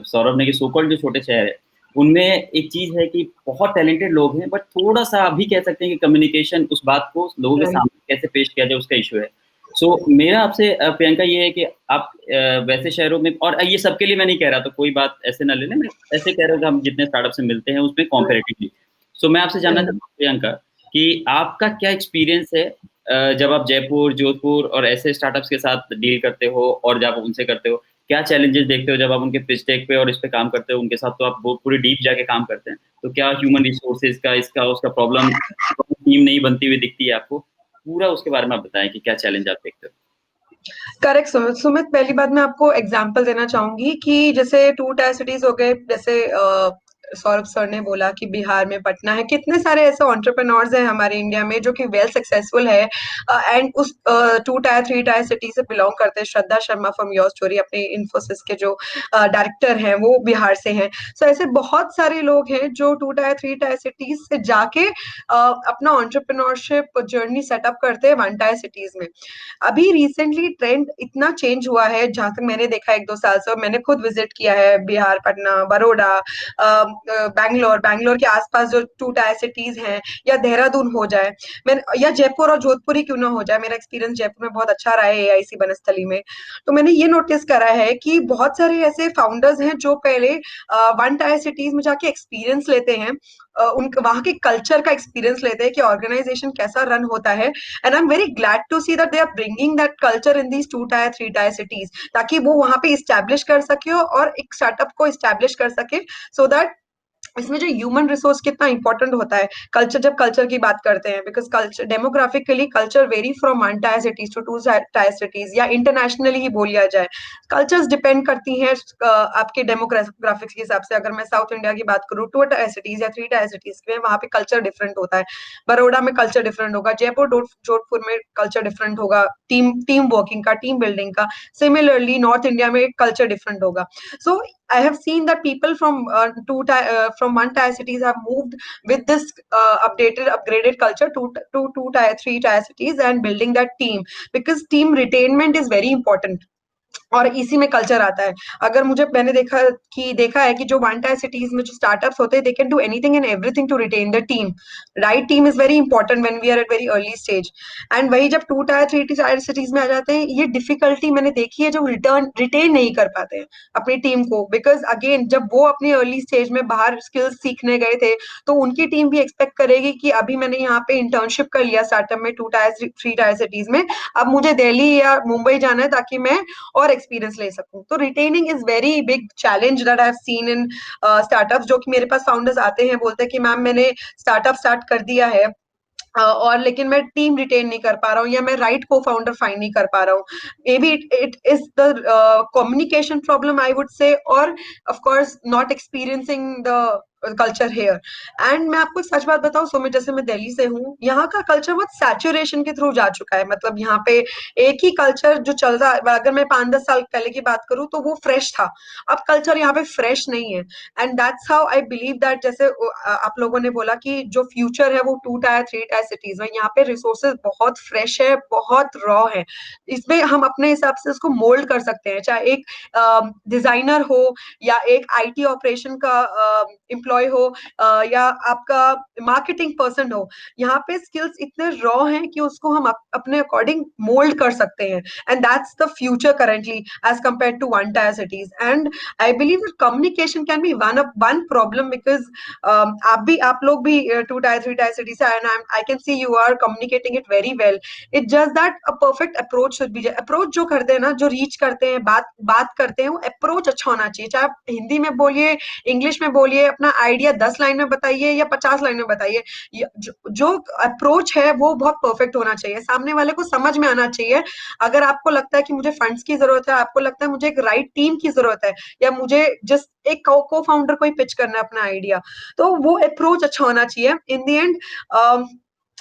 सौरभ ने, कि सो कॉल्ड जो छोटे शहर है, उनमें एक चीज है कि बहुत टैलेंटेड लोग हैं, बट थोड़ा सा अभी कह सकते हैं कि कम्युनिकेशन, उस बात को लोगों के सामने कैसे पेश किया जाए, उसका इशू है। सो मेरा आपसे प्रियंका ये है कि आप वैसे शहरों में, और ये सबके लिए मैं नहीं कह रहा, तो कोई बात ऐसे ना लेने, मैं ऐसे कह रहा हूँ कि हम जितने स्टार्टअप से मिलते हैं उसमें कॉम्पेरेटिवली। सो मैं आपसे जानना चाहता हूँ प्रियंका कि आपका क्या एक्सपीरियंस है जब आप जयपुर, जोधपुर और ऐसे स्टार्टअप्स के साथ डील करते हो, और जब आप उनसे करते हो, क्या चैलेंजेस देखते हो जब आप उनके पिच डेक पे और इस पे काम करते हो उनके साथ, तो आप बहुत पूरी डीप जाके काम करते हैं, तो क्या ह्यूमन रिसोर्सेज का, इसका उसका प्रॉब्लम, टीम नहीं बनती हुई दिखती है आपको, पूरा उसके बारे में आप बताएं कि क्या चैलेंज आप देखते हो। करेक्ट सुमित। सुमित, पहली बात मैं आपको एग्जांपल देना चाहूंगी कि जैसे 2 टायर सिटीज हो गए, जैसे सौरभ सर ने बोला कि बिहार में पटना है, कितने सारे ऐसे एंटरप्रेन्योर्स हैं हमारे इंडिया में जो कि वेल सक्सेसफुल है एंड उस 2 टायर 3 टायर सिटी से बिलोंग करते हैं। श्रद्धा शर्मा फ्रॉम योर स्टोरी, अपने इन्फोसिस के जो डायरेक्टर हैं वो बिहार से हैं। सो ऐसे बहुत सारे लोग हैं जो 2 टायर 3 टायर सिटीज से जाके अपना एंटरप्रेन्योरशिप जर्नी सेटअप करते हैं 1 टायर सिटीज में। अभी रिसेंटली ट्रेंड इतना चेंज हुआ है, जहां तक मैंने देखा 1-2 साल से, और मैंने खुद विजिट किया है बिहार, पटना, बड़ौदा, बैंगलोर के आसपास जो 2 टायर सिटीज हैं, या देहरादून हो जाए, मैं या जयपुर और जोधपुर ही क्यों ना हो जाए। मेरा एक्सपीरियंस जयपुर में बहुत अच्छा रहा है एआईसी बनस्थली में। तो मैंने ये नोटिस करा है कि बहुत सारे ऐसे फाउंडर्स हैं जो पहले 1 टायर सिटीज में जाके एक्सपीरियंस लेते हैं, उनके वहाँ के कल्चर का एक्सपीरियंस लेते हैं कि ऑर्गेनाइजेशन कैसा रन होता है। And I am very glad to see that they are bringing that culture in these 2 tier 3 tier cities, ताकि वो वहां पे इस्टेब्लिश कर सके और एक स्टार्टअप को इस्टेब्लिश कर सके, सो दैट इसमें जो ह्यूमन रिसोर्स कितना इंपॉर्टेंट होता है। कल्चर, जब कल्चर की बात करते हैं, because culture demographically culture vary from 1 tier cities to 2 tier cities, या इंटरनेशनली ही बोल लिया जाए, कल्चर्स डिपेंड करती हैं आपके डेमोग्राफिक्स के हिसाब से। अगर मैं साउथ इंडिया की बात करूँ, 2 टायर सिटीज या 3 टायर सिटीज में, वहां पे कल्चर डिफरेंट होता है। बड़ौदा में कल्चर डिफरेंट होगा, जयपुर जोधपुर में कल्चर डिफरेंट होगा, टीम टीम वर्किंग का, टीम बिल्डिंग का। सिमिलरली नॉर्थ इंडिया में कल्चर डिफरेंट होगा। So I have seen that people from 1 tier cities have moved with this upgraded culture to 2 tier 3 tier cities and building that team, because team retainment is very important और इसी में culture आता है। अगर मैंने देखा है कि जो 1 टायर सिटीज में जो स्टार्टअप्स होते हैं, they can do anything and everything to retain the team. Right team is very important when we are at very early stage. And वही जब 2 टायर 3 टायर सिटीज में आ जाते हैं, ये डिफिकल्टी मैंने देखी है, जो रिटेन नहीं कर पाते हैं अपनी टीम को, बिकॉज अगेन जब वो अपनी अर्ली स्टेज में बाहर स्किल्स सीखने गए थे, तो उनकी टीम भी एक्सपेक्ट करेगी कि अभी मैंने यहाँ पे इंटर्नशिप कर लिया स्टार्टअप में 2 टायर 3 टायर सिटीज में, अब मुझे दिल्ली या मुंबई जाना है ताकि मैं और एक्सपीरियंस ले सकूं। तो retaining is very big challenge that I have seen in startups, जो कि मेरे पास फाउंडर्स आते हैं, बोलते हैं कि मैम मैंने स्टार्टअप स्टार्ट कर दिया है, और लेकिन मैं टीम रिटेन नहीं कर पा रहा हूँ, या मैं राइट को फाउंडर फाइंड नहीं कर पा रहा हूँ। Maybe it is the communication problem I would say, और of course not experiencing the culture here. And मैं आपको सच बात बताऊं सुमित, जैसे मैं दिल्ली से हूँ, यहाँ का कल्चर बहुत सैचुरेशन के थ्रू जा चुका है। मतलब यहाँ पे एक ही कल्चर जो चल रहा है, अगर मैं 5-10 साल पहले की बात करूँ तो वो फ्रेश था, अब कल्चर यहाँ पे फ्रेश नहीं है। And that's how I believe that, जैसे आप लोगों ने बोला कि जो फ्यूचर है वो 2 टायर 3 टायर सिटीज में, यहाँ पे रिसोर्सेज बहुत फ्रेश है, बहुत रॉ है। इसमें हम अपने हिसाब से उसको मोल्ड कर सकते हैं, चाहे एक डिजाइनर हो, या एक आईटी ऑपरेशन का एम्प्लॉय हो, या आपका मार्केटिंग पर्सन हो। यहाँ पे स्किल्स इतने रॉ हैं कि उसको हम अपने अकॉर्डिंग मोल्ड कर सकते हैं, and that's the future currently as compare to 1 tier cities. And I believe that communication can be one problem, because आप लोग भी 2 टायर 3 टायर सिटी से, and I can see you are communicating it very well. It's just that a perfect approach should be there. Approach जो करते हैं ना, जो reach करते हैं, बात करते हैं, वो अप्रोच अच्छा होना चाहिए। चाहे आप हिंदी में बोलिए, इंग्लिश में बोलिए, अपना आइडिया 10 लाइन में बताइए या 50 लाइन में बताइए, जो अप्रोच है वो बहुत परफेक्ट होना चाहिए, सामने वाले को समझ में आना चाहिए। अगर आपको लगता है कि मुझे फंड्स की जरूरत है, आपको लगता है मुझे एक राइट टीम की जरूरत है, या मुझे जस्ट एक को फाउंडर को ही पिच करना है अपना आइडिया, तो वो अप्रोच अच्छा होना चाहिए। In the end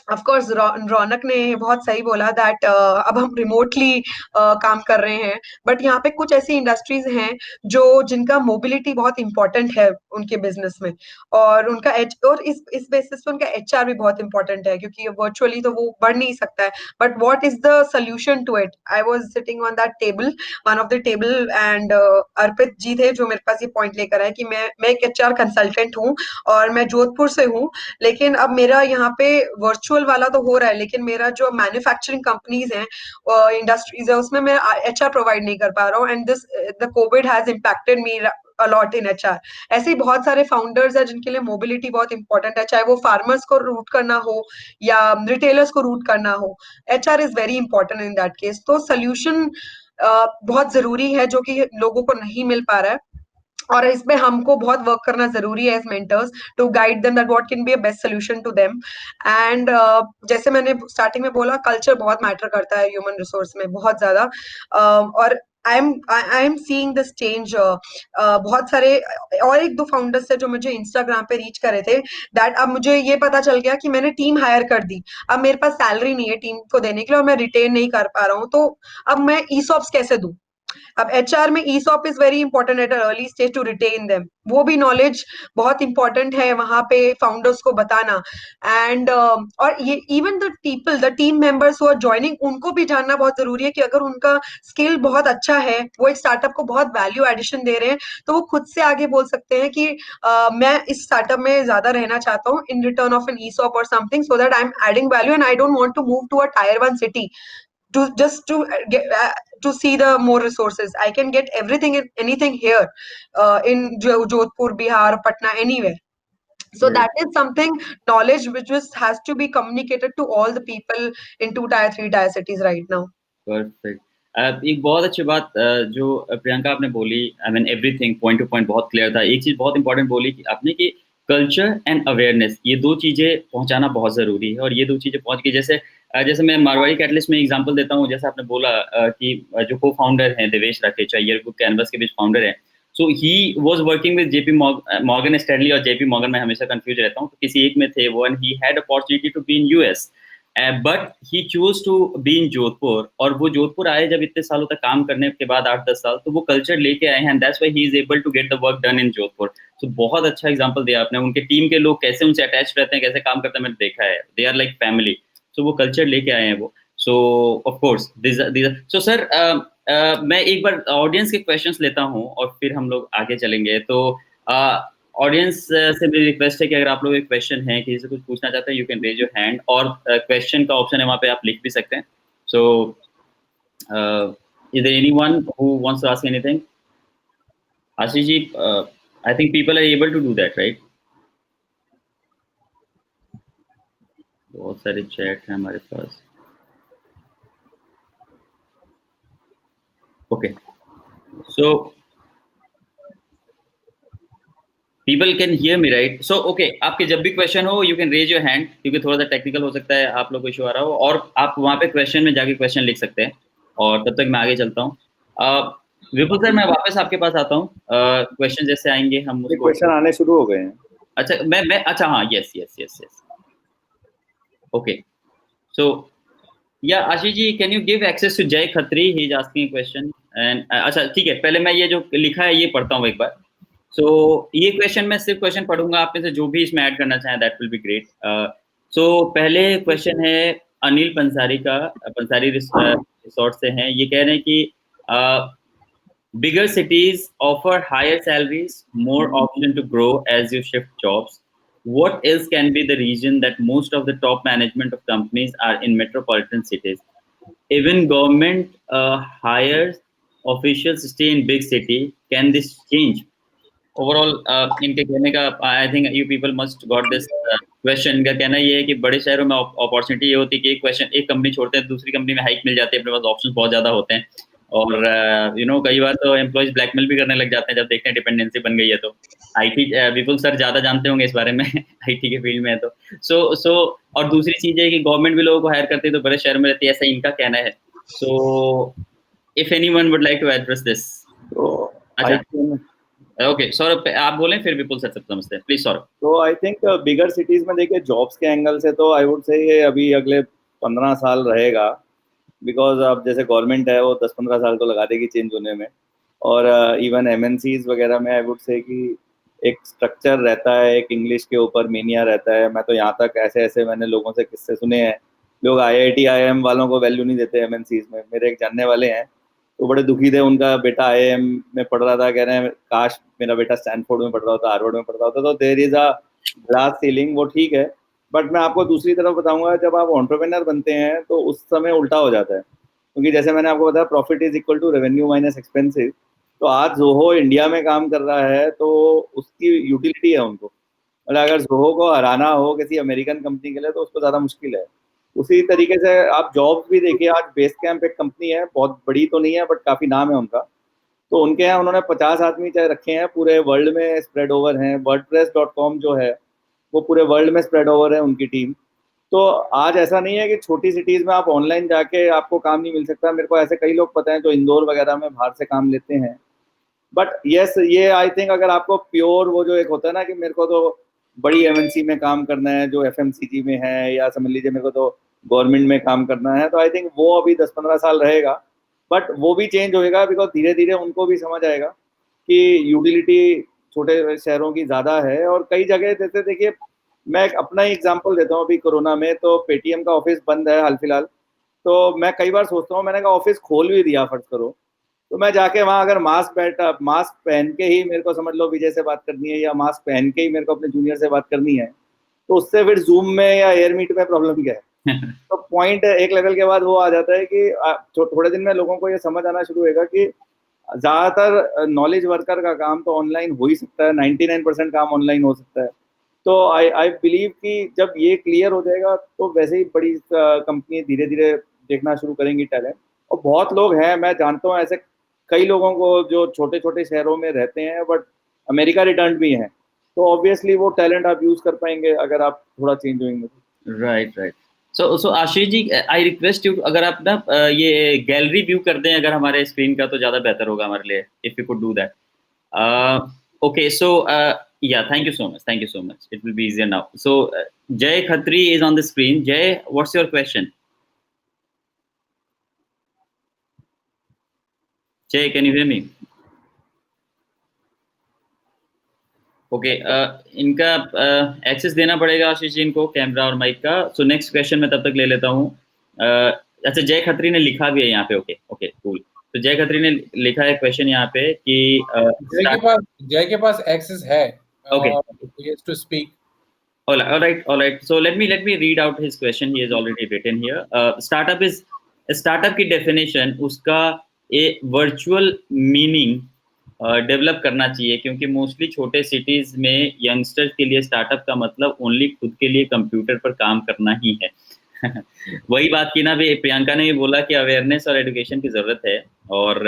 of course Raunak ने बहुत सही बोला दैट अब हम रिमोटली काम कर रहे हैं, बट यहाँ पे कुछ ऐसी इंडस्ट्रीज हैं जो जिनका मोबिलिटी बहुत इंपॉर्टेंट है उनके बिजनेस में, और उनका और इस बेसिस पे उनका एचआर भी बहुत इंपॉर्टेंट है, क्योंकि वर्चुअली तो वो बढ़ नहीं सकता है। But what is the solution to it? I was sitting on that table, one of the table, and Arpit ji थे जो मेरे पास ये पॉइंट लेकर आए कि मैं एक एचआर कंसल्टेंट हूँ, और मैं जोधपुर से हूँ, लेकिन अब मेरा यहाँ पे वर्चुअल वाला तो हो रहा है, लेकिन मेरा जो मैन्युफैक्चरिंग कंपनीज हैं, इंडस्ट्रीज है, उसमें मैं एचआर प्रोवाइड नहीं कर पा रहा हूँ, and this the Covid has impacted me a lot in HR. ऐसे ही बहुत सारे फाउंडर्स हैं जिनके लिए मोबिलिटी बहुत इंपॉर्टेंट है, चाहे वो फार्मर्स को रूट करना हो या रिटेलर्स को रूट करना हो, HR is very important in that case. तो सोल्यूशन बहुत जरूरी है, जो कि लोगों को नहीं मिल पा रहा है, और इसमें हमको बहुत वर्क करना जरूरी है as mentors, to guide them that what can be a best solution to them. And जैसे मैंने स्टार्टिंग में बोला, कल्चर बहुत मैटर करता है ह्यूमन रिसोर्स में, बहुत ज्यादा। और I am seeing this change. बहुत सारे और एक दो फाउंडर्स थे जो मुझे इंस्टाग्राम पे रीच करे थे, दैट अब मुझे ये पता चल गया कि मैंने टीम हायर कर दी, अब मेरे पास सैलरी नहीं है टीम को देने के लिए और मैं रिटेन नहीं कर पा रहा हूँ, तो अब मैं ईसॉप्स कैसे दूं? अब एचआर में ESOP is very important at early stage to retain them, वो भी नॉलेज बहुत इंपॉर्टेंट है वहां पे फाउंडर्स को बताना। एंड और ये even the people, the team members who are joining, उनको भी जानना बहुत जरूरी है कि अगर उनका स्किल बहुत अच्छा है, वो एक स्टार्टअप को बहुत वैल्यू एडिशन दे रहे हैं, तो वो खुद से आगे बोल सकते हैं कि मैं इस स्टार्टअप में ज्यादा रहना चाहता हूँ in return of an ESOP or something, so that I am adding value and I don't want to move to a tier 1 city to just to see the more resources. I can get everything and anything here in Jodhpur, Bihar, Patna, anywhere. So Right. that is something, knowledge which just has to be communicated to all the people in 2 tier 3 tier cities right now. Perfect. एक बहुत अच्छी बात जो प्रियंका आपने बोली, I mean everything point two point बहुत clear था। एक चीज़ बहुत इंपॉर्टेंट बोली कि आपने कि कल्चर एंड अवेयरनेस, ये 2 चीज़ें पहुँचाना बहुत ज़रूरी है, और ये 2 चीज़ें पहुँच गई। जैसे जैसे मैं मारवाड़ी कैटलिस्ट में एग्जांपल देता हूँ, जैसे आपने बोला कि जो को-फाउंडर हैं देवेश राकेश, ईयरबुक कैनवस के बीच फाउंडर हैं। So he was working with JP Morgan Stanley और जेपी मॉर्गन, मैं हमेशा कन्फ्यूज़ रहता हूँ, तो किसी एक में थे वो, and he had opportunity to be in US, but he chose to be in Jodhpur. और वो जोधपुर आए जब इतने सालों तक काम करने के बाद 8-10 साल, तो वो कल्चर लेके आए हैं, that's why he is able to get the work done in Jodhpur. तो बहुत अच्छा एग्जांपल दिया आपने। उनके टीम के लोग कैसे उनसे अटैच रहते हैं, कैसे काम करते हैं, मैंने देखा है, दे आर लाइक फैमिली। सो वो कल्चर लेके आए हैं वो। सो of course this so sir, मैं एक बार ऑडियंस के क्वेश्चंस लेता हूँ और फिर हम लोग आगे चलेंगे। तो ऑडियंस से मेरी रिक्वेस्ट है कि अगर आप लोग एक क्वेश्चन है, किसी से कुछ पूछना चाहते हैं, you can raise your hand, और क्वेश्चन का ऑप्शन है वहाँ पे, आप लिख भी सकते हैं। So is there anyone who wants to ask anything? Ashish ji, I think people are able to do that, right? बहुत सारे चैट हैं हमारे पास। Okay, so People can hear me, right? So, okay, आपके जब भी क्वेश्चन हो, you can raise your hand, क्योंकि थोड़ा सा टेक्निकल हो सकता है, आप लोग को इशू आ रहा हो, और आप वहाँ पे क्वेश्चन में जाके क्वेश्चन लिख सकते हैं, और तब तक मैं आगे चलता हूँ। विपुल सर, मैं वापस आपके पास आता हूँ। क्वेश्चन जैसे आएंगे हम उसको, क्वेश्चन आने शुरू हो गए हैं। अच्छा, मैं अच्छा, हाँ, yes, okay. So yeah Ashish ji, can you give access to Jay Khatri, he is asking question. And अच्छा, ठीक है, पहले मैं ये जो लिखा है ये पढ़ता हूँ एक बार। सो ये क्वेश्चन, मैं सिर्फ क्वेश्चन पढ़ूंगा, आप में से जो भी इसमें ऐड करना चाहें, दैट विल बी ग्रेट। सो पहले क्वेश्चन है अनिल पंसारी का, पंसारी रिसोर्ट से हैं। ये कह रहे हैं कि bigger cities offer higher salaries, more option to grow as you shift jobs. What else can be the reason that most of the top management of companies are in metropolitan cities? Even government hires officials stay in big city. Can this change? Overall, इनके कहने का, I think you people must got this question. इनका कहना ये है कि बड़े शहरों में अपॉर्चुनिटी ये होती है कि एक कंपनी छोड़ते हैं, दूसरी कंपनी में हाइक मिल जाती है, अपने पास ऑप्शंस बहुत ज़्यादा होते हैं, और यू नो कई बार तो एम्प्लॉयज ब्लैकमेल भी करने लग जाते हैं जब देखते हैं डिपेंडेंसी बन गई है। तो आईटी, विपुल सर ज़्यादा जानते होंगे इस बारे में, आईटी के फील्ड में है तो। सो और दूसरी चीज़ है कि गवर्नमेंट भी लोगों को हायर करती है तो बड़े शहर में रहती है, ऐसा इनका कहना है। So if anyone would like to address this. अच्छा, ओके, सौरभ आप बोलें, फिर विपुल सर सब समझते हैं, प्लीज सौरभ। तो आई थिंक बिगर सिटीज में देखिए, जॉब्स के एंगल से तो आई वुड से ये अभी अगले 15 साल रहेगा, बिकॉज अब जैसे गवर्नमेंट है वो 10-15 साल तो लगा देगी चेंज होने में, और इवन एमएनसीज वगैरह में आई वुड से कि एक स्ट्रक्चर रहता है, एक इंग्लिश के ऊपर मेनिया रहता है। मैं तो यहाँ तक ऐसे मैंने लोगों से किस्से सुने हैं, लोग IIT IIM वालों को वैल्यू नहीं देते एमएनसीज में। मेरे एक जानने वाले हैं, तो बड़े दुखी थे, उनका बेटा IIM में पढ़ रहा था, कह रहे हैं काश मेरा बेटा स्टैनफोर्ड में पढ़ रहा होता, हार्वर्ड में पढ़ रहा होता। तो there is a glass ceiling, वो ठीक है, बट मैं आपको दूसरी तरफ बताऊंगा, जब आप एंटरप्रेन्योर बनते हैं तो उस समय उल्टा हो जाता है, क्योंकि जैसे मैंने आपको बताया profit is equal to revenue minus expensive. तो आज जोहो इंडिया में काम कर रहा है तो उसकी यूटिलिटी है उनको, और अगर जोहो को हराना हो किसी अमेरिकन कंपनी के लिए तो उसको ज़्यादा मुश्किल है। उसी तरीके से आप जॉब्स भी देखिए, आज बेस कैंप एक कंपनी है, बहुत बड़ी तो नहीं है बट काफ़ी नाम है उनका, तो उनके यहाँ उन्होंने 50 आदमी चाहे रखे हैं, पूरे वर्ल्ड में स्प्रेड ओवर हैं। wordpress.com जो है वो पूरे वर्ल्ड में स्प्रेड ओवर है उनकी टीम। तो आज ऐसा नहीं है कि छोटी सिटीज में आप ऑनलाइन जाके आपको काम नहीं मिल सकता। मेरे को ऐसे कई लोग पता है जो इंदौर वगैरह में बाहर से काम लेते हैं। बट यस, ये आई थिंक अगर आपको प्योर वो जो एक होता है ना कि मेरे को तो बड़ी एमएनसी में काम करना है जो एफएमसीजी में है, या समझ लीजिए मेरे को तो गवर्नमेंट में काम करना है, तो आई थिंक वो अभी 10-15 साल रहेगा। बट वो भी चेंज होएगा बिकॉज धीरे धीरे उनको भी समझ आएगा कि यूटिलिटी छोटे शहरों की ज़्यादा है। और कई जगह जैसे देखिए, मैं एक अपना ही एग्जांपल देता हूँ। अभी कोरोना में तो पेटीएम का ऑफिस बंद है हाल फिलहाल, तो मैं कई बार सोचता हूँ, मैंने कहा ऑफिस खोल भी दिया फर्ज करो, तो मैं जाके वहाँ अगर मास्क पहन के ही मेरे को समझ लो विजय से बात करनी है, या मास्क पहन के ही मेरे को अपने जूनियर से बात करनी है, तो उससे फिर जूम में या एयरमीट में प्रॉब्लम क्या है? तो पॉइंट एक लेवल के बाद वो आ जाता है कि थोड़े दिन में लोगों को ये समझ आना शुरू होगा कि ज्यादातर नॉलेज वर्कर का काम तो ऑनलाइन हो ही सकता है, 99% काम ऑनलाइन हो सकता है। तो आई बिलीव कि जब ये क्लियर हो जाएगा तो वैसे ही बड़ी कंपनी धीरे धीरे देखना शुरू करेंगी टैलेंट। और बहुत लोग हैं, मैं जानता हूँ ऐसे कई लोगों को जो छोटे छोटे शहरों में रहते हैं बट अमेरिका रिटर्न भी हैं, तो ऑब्वियसली वो टैलेंट आप यूज कर पाएंगे अगर आप थोड़ा चेंज होंगे। Right right. So Ashish ji, I request you, अगर आप ना ये गैलरी व्यू कर दें अगर हमारे स्क्रीन का, तो ज़्यादा बेहतर होगा हमारे लिए, if you could do that. Okay, so yeah, thank you so much, thank you so much, it will be easier now. So Jay Khatri is on the screen. Jay, what's your question? Jay, can you hear me? Okay, इनका access देना पड़ेगा आशीष जी इनको, camera और mic का। So next question मैं तब तक ले लेता हूँ। अच्छा, जय खत्री ने लिखा भी है यहाँ पे। Okay okay cool. तो जय खत्री ने लिखा है क्वेश्चन यहाँ पे कि जय के पास एक्सेस है to speak. All right. So let me read out his question. He has already written here. Startup की definition, उसका a virtual meaning डेवलप करना चाहिए, क्योंकि मोस्टली छोटे सिटीज में यंगस्टर्स के लिए स्टार्टअप का मतलब ओनली खुद के लिए कंप्यूटर पर काम करना ही है। वही बात की ना भी, प्रियंका ने भी बोला कि अवेयरनेस और एजुकेशन की जरूरत है। और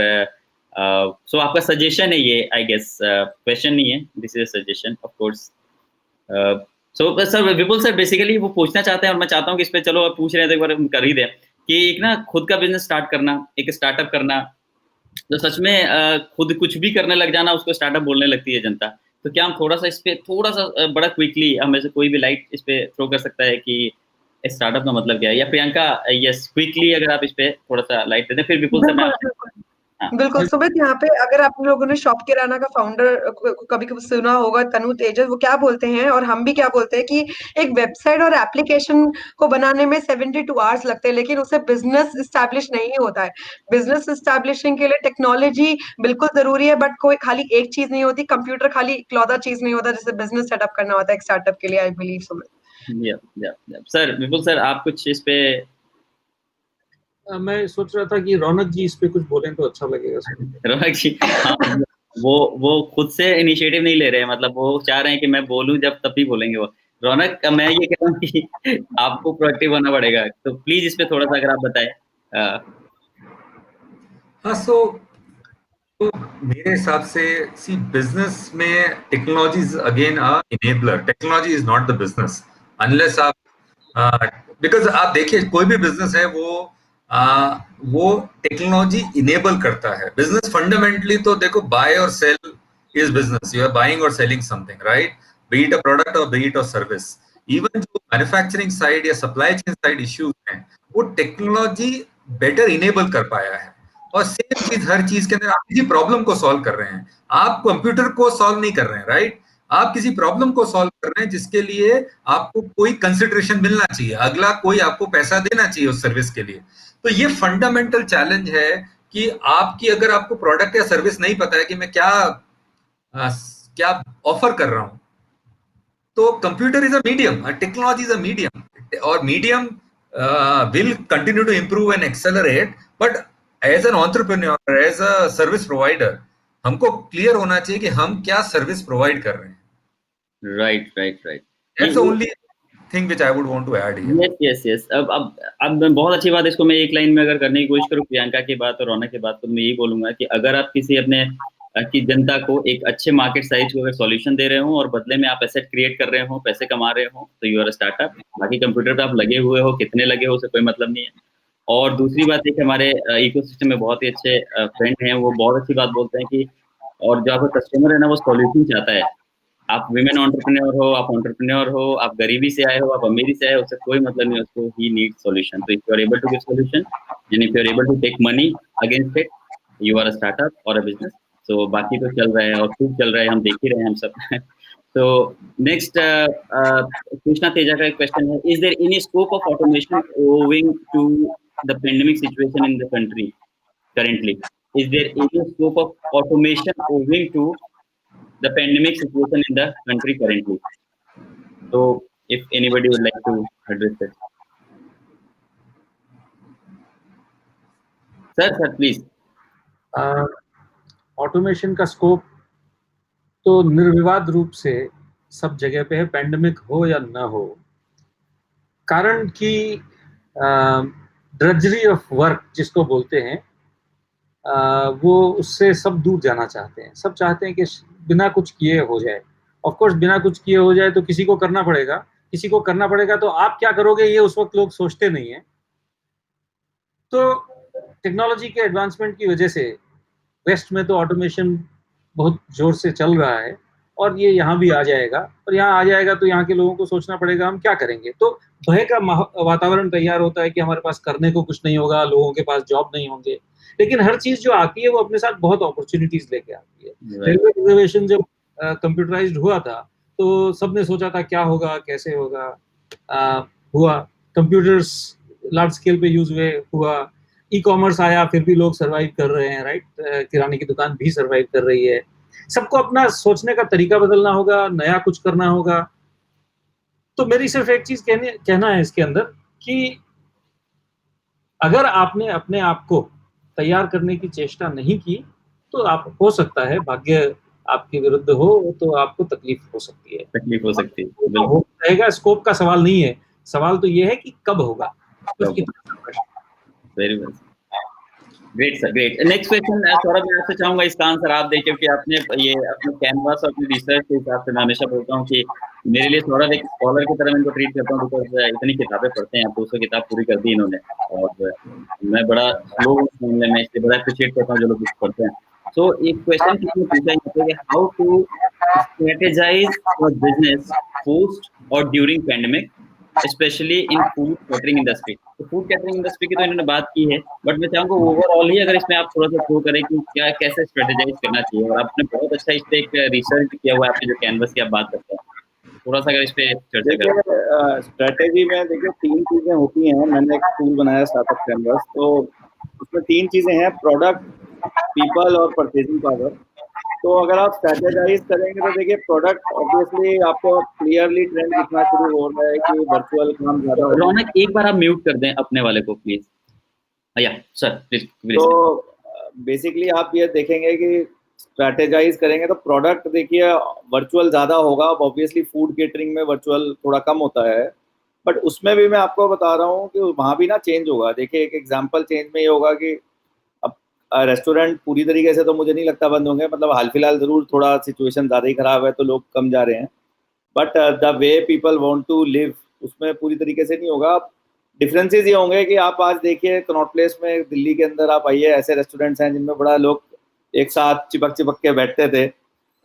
सो आपका सजेशन है ये, आई गेस क्वेश्चन नहीं है, this is a suggestion of course. So sir, Vipul sir basically वो पूछना चाहते हैं, और मैं चाहता हूँ कि इस पे चलो पूछ रहे हैं तो एक बार हम कर ही दें, कि एक ना खुद का बिजनेस स्टार्ट करना, एक स्टार्टअप करना, तो सच में खुद कुछ भी करने लग जाना उसको स्टार्टअप बोलने लगती है जनता। तो क्या हम थोड़ा सा इस पे थोड़ा सा बड़ा क्विकली हमें से कोई भी लाइट इस पे थ्रो कर सकता है कि स्टार्टअप का मतलब क्या है? या प्रियंका, यस क्विकली अगर आप इस पे थोड़ा सा लाइट दे दें, फिर विपुल सर। बिल्कुल सुमित, यहाँ पे अगर आप लोगों ने शॉप किराना का फाउंडर कभी कभी सुना होगा, तनु तेजस, वो क्या बोलते हैं और हम भी क्या बोलते हैं कि एक वेबसाइट और एप्लीकेशन को बनाने में 72 आवर्स लगते हैं, लेकिन उससे बिजनेस स्टैब्लिश नहीं होता है। बिजनेस स्टैब्लिशिंग के लिए टेक्नोलॉजी बिल्कुल जरूरी है, बट कोई खाली एक चीज नहीं होती, कंप्यूटर खाली इकलौता चीज नहीं होता जिससे बिजनेस सेटअप करना होता है एक स्टार्टअप के लिए, I believe Sumit. Sir Vipul sir, आप कुछ इस पे? मैं सोच रहा था कि रौनक जी इस पे कुछ बोलें तो अच्छा लगेगा। रौनक जी, हाँ, वो खुद से इनिशिएटिव नहीं ले रहे हैं, मतलब वो चाह रहे हैं कि मैं बोलूं जब तब भी बोलेंगे वो। रौनक, मैं ये कह रहा हूँ कि आपको प्रोएक्टिव होना पड़ेगा, तो प्लीज इस पे थोड़ा सा अगर आप बताएं। हाँ, तो मेरे हिसाब से सी बिजनेस में technology is again a enabler, technology is not the business unless आप बिकॉज आप देखिए कोई भी बिजनेस है वो टेक्नोलॉजी इनेबल करता है। बिजनेस फंडामेंटली तो देखो, buy or sell is business, you are buying or selling something, right? Be it a product or be it a service. Even जो मैन्युफैक्चरिंग साइड या सप्लाई चेन साइड इश्यूज हैं, वो technology better enable कर पाया है। और same चीज हर चीज के अंदर, आप किसी प्रॉब्लम को सॉल्व कर रहे हैं, आप कंप्यूटर को सॉल्व नहीं कर रहे हैं, राइट? आप किसी प्रॉब्लम को सॉल्व कर रहे हैं जिसके लिए आपको कोई कंसिडरेशन मिलना चाहिए, अगला कोई आपको पैसा देना चाहिए उस सर्विस के लिए। तो ये फंडामेंटल चैलेंज है कि आपकी, अगर आपको प्रोडक्ट या सर्विस नहीं पता है कि मैं क्या ऑफर कर रहा हूं, तो computer is a medium, technology is a medium, और medium will continue to improve and accelerate, but as an entrepreneur, as a service provider, हमको क्लियर होना चाहिए कि हम क्या सर्विस प्रोवाइड कर रहे हैं। Right. That's the only thing which I would want to add here. Yes. अब बहुत अच्छी बात, इसको मैं एक लाइन में अगर करने की कोशिश करूँ प्रियंका की बात और रौनक की बात, तो मैं यही बोलूंगा कि अगर आप किसी अपने कि जनता को एक अच्छे मार्केट साइज को अगर सॉल्यूशन दे रहे हो और बदले में आप एसेट क्रिएट कर रहे हो, पैसे कमा रहे हो, तो यू आर स्टार्टअप। बाकी कंप्यूटर पे आप लगे हुए हो, कितने लगे हो उससे कोई मतलब नहीं है। और दूसरी बात है कि हमारे इकोसिस्टम में बहुत ही अच्छे फ्रेंड हैं, वो बहुत अच्छी बात बोलते हैं कि और जो आपका कस्टमर है ना, वो सॉल्यूशन चाहता है। आप विमेन एंटरप्रेन्योर हो, आप एंटरप्रेन्योर हो, आप गरीबी से आए हो, आप अमीरी से आए हो, उससे कोई मतलब नहीं है, उसको ही नीड सॉल्यूशन। तो if you are able to give solution and if you are able to take money against it, you are a startup और अ बिजनेस। तो बाकी तो चल रहा है और खूब चल रहा है, हम देख ही रहे हैं हम सब। तो नेक्स्ट कृष्णा तेजा का एक क्वेश्चन है, is there any scope of automation owing to the pandemic situation in the country currently? Is there any scope of automation owing to the pandemic situation in the country currently? So, if anybody would like to address it. Sir, please. Automation का scope तो निर्विवाद रूप से सब जगह पे है, pandemic हो या ना हो। कारण कि ड्रजरी ऑफ वर्क जिसको बोलते हैं, वो उससे सब दूर जाना चाहते हैं। सब चाहते हैं कि बिना कुछ किए हो जाए। ऑफ कोर्स बिना कुछ किए हो जाए तो किसी को करना पड़ेगा, किसी को करना पड़ेगा, तो आप क्या करोगे ये उस वक्त लोग सोचते नहीं है। तो टेक्नोलॉजी के एडवांसमेंट की वजह से वेस्ट में तो ऑटोमेशन बहुत जोर से चल रहा है और ये यहाँ भी आ जाएगा, और यहाँ आ जाएगा तो यहाँ के लोगों को सोचना पड़ेगा हम क्या करेंगे। तो भय का वातावरण तैयार होता है कि हमारे पास करने को कुछ नहीं होगा, लोगों के पास जॉब नहीं होंगे। लेकिन हर चीज जो आती है वो अपने साथ बहुत अपॉर्चुनिटीज लेके आती है। रेलवे रिजर्वेशन जब कंप्यूटराइज्ड हुआ था तो सबने सोचा था क्या होगा, कैसे होगा, हुआ। कंप्यूटर्स लार्ज स्केल पे यूज हुआ। ई कॉमर्स आया, फिर भी लोग सरवाइव कर रहे हैं, राइट। किराने की दुकान भी सरवाइव कर रही है। सबको अपना सोचने का तरीका बदलना होगा, नया कुछ करना होगा। तो मेरी सिर्फ एक चीज कहना है इसके अंदर कि अगर आपने अपने आप को तैयार करने की चेष्टा नहीं की तो आप, हो सकता है भाग्य आपके विरुद्ध हो तो आपको तकलीफ हो सकती है। तकलीफ हो सकती है, तो बिल्कुल। हो जाएगा, स्कोप का सवाल नहीं है। सवाल तो ये है कि कब होगा। Very well, great sir, great. Next question Saurabh, मैं आपसे चाहूंगा इसका आंसर आप दें, क्योंकि आपने ये अपने कैनवास और अपनी रिसर्च के हिसाब से मैं हमेशा बोलता हूँ कि मेरे लिए सौरभ एक स्कॉलर की तरह मैं इनको ट्रीट करता हूँ, बिकॉज इतनी किताबें पढ़ते हैं, 200 किताब पूरी कर दी इन्होंने, और मैं बड़ा स्लो मामले में इसलिए बड़ा अप्रिशिएट करता हूँ जो लोग पढ़ते हैं। तो एक क्वेश्चन किसी ने पूछा है कि how to strategize for business post or during pandemic, specially in food catering industry. तो फूड कैटरिंग इंडस्ट्री की तो इन्होंने बात की है, बट मैं चाहूँगा ओवरऑल ही अगर इसमें आप थोड़ा सा थ्रो करें कि क्या कैसे स्ट्रेटेजाइज करना चाहिए। और आपने बहुत अच्छा इस पे एक रिसर्च किया हुआ है, आपने जो कैनवस की आप बात करते हैं, थोड़ा सा अगर इस पे चर्चा करें। स्ट्रेटेजी में देखिए 3 चीजें होती हैं। मैंने एक टूल बनाया स्टार्टअप कैनवस, तो उसमें 3 चीजें हैं, प्रोडक्ट, पीपल और परचेजिंग पावर। तो अगर आप स्ट्रेटेजाइज करेंगे तो देखिए प्रोडक्ट ऑब्वियसली आपको क्लियरली ट्रेंड दिखना शुरू हो रहा है कि वर्चुअल काम ज्यादा हो रहा है। रौनक एक बार आप म्यूट कर दें अपने वाले को प्लीज। या सर प्लीज। तो बेसिकली आप ये देखेंगे कि स्ट्रेटेजाइज करेंगे तो प्रोडक्ट देखिए वर्चुअल ज्यादा होगा। अब ऑब्वियसली फूड केटरिंग में वर्चुअल थोड़ा कम होता है, बट उसमें भी मैं आपको बता रहा हूँ कि वहाँ भी ना चेंज होगा। देखिए एक एग्जांपल चेंज में ये होगा कि अब रेस्टोरेंट पूरी तरीके से तो मुझे नहीं लगता बंद होंगे, मतलब हाल फिलहाल जरूर थोड़ा सिचुएशन ज़्यादा ही खराब है तो लोग कम जा रहे हैं, but the way people want to live उसमें पूरी तरीके से नहीं होगा। डिफरेंसेस ये होंगे कि आप आज देखिए कनॉट प्लेस में दिल्ली के अंदर आप आइए, ऐसे रेस्टोरेंट्स हैं जिनमें बड़ा लोग एक साथ चिपक चिपक के बैठते थे,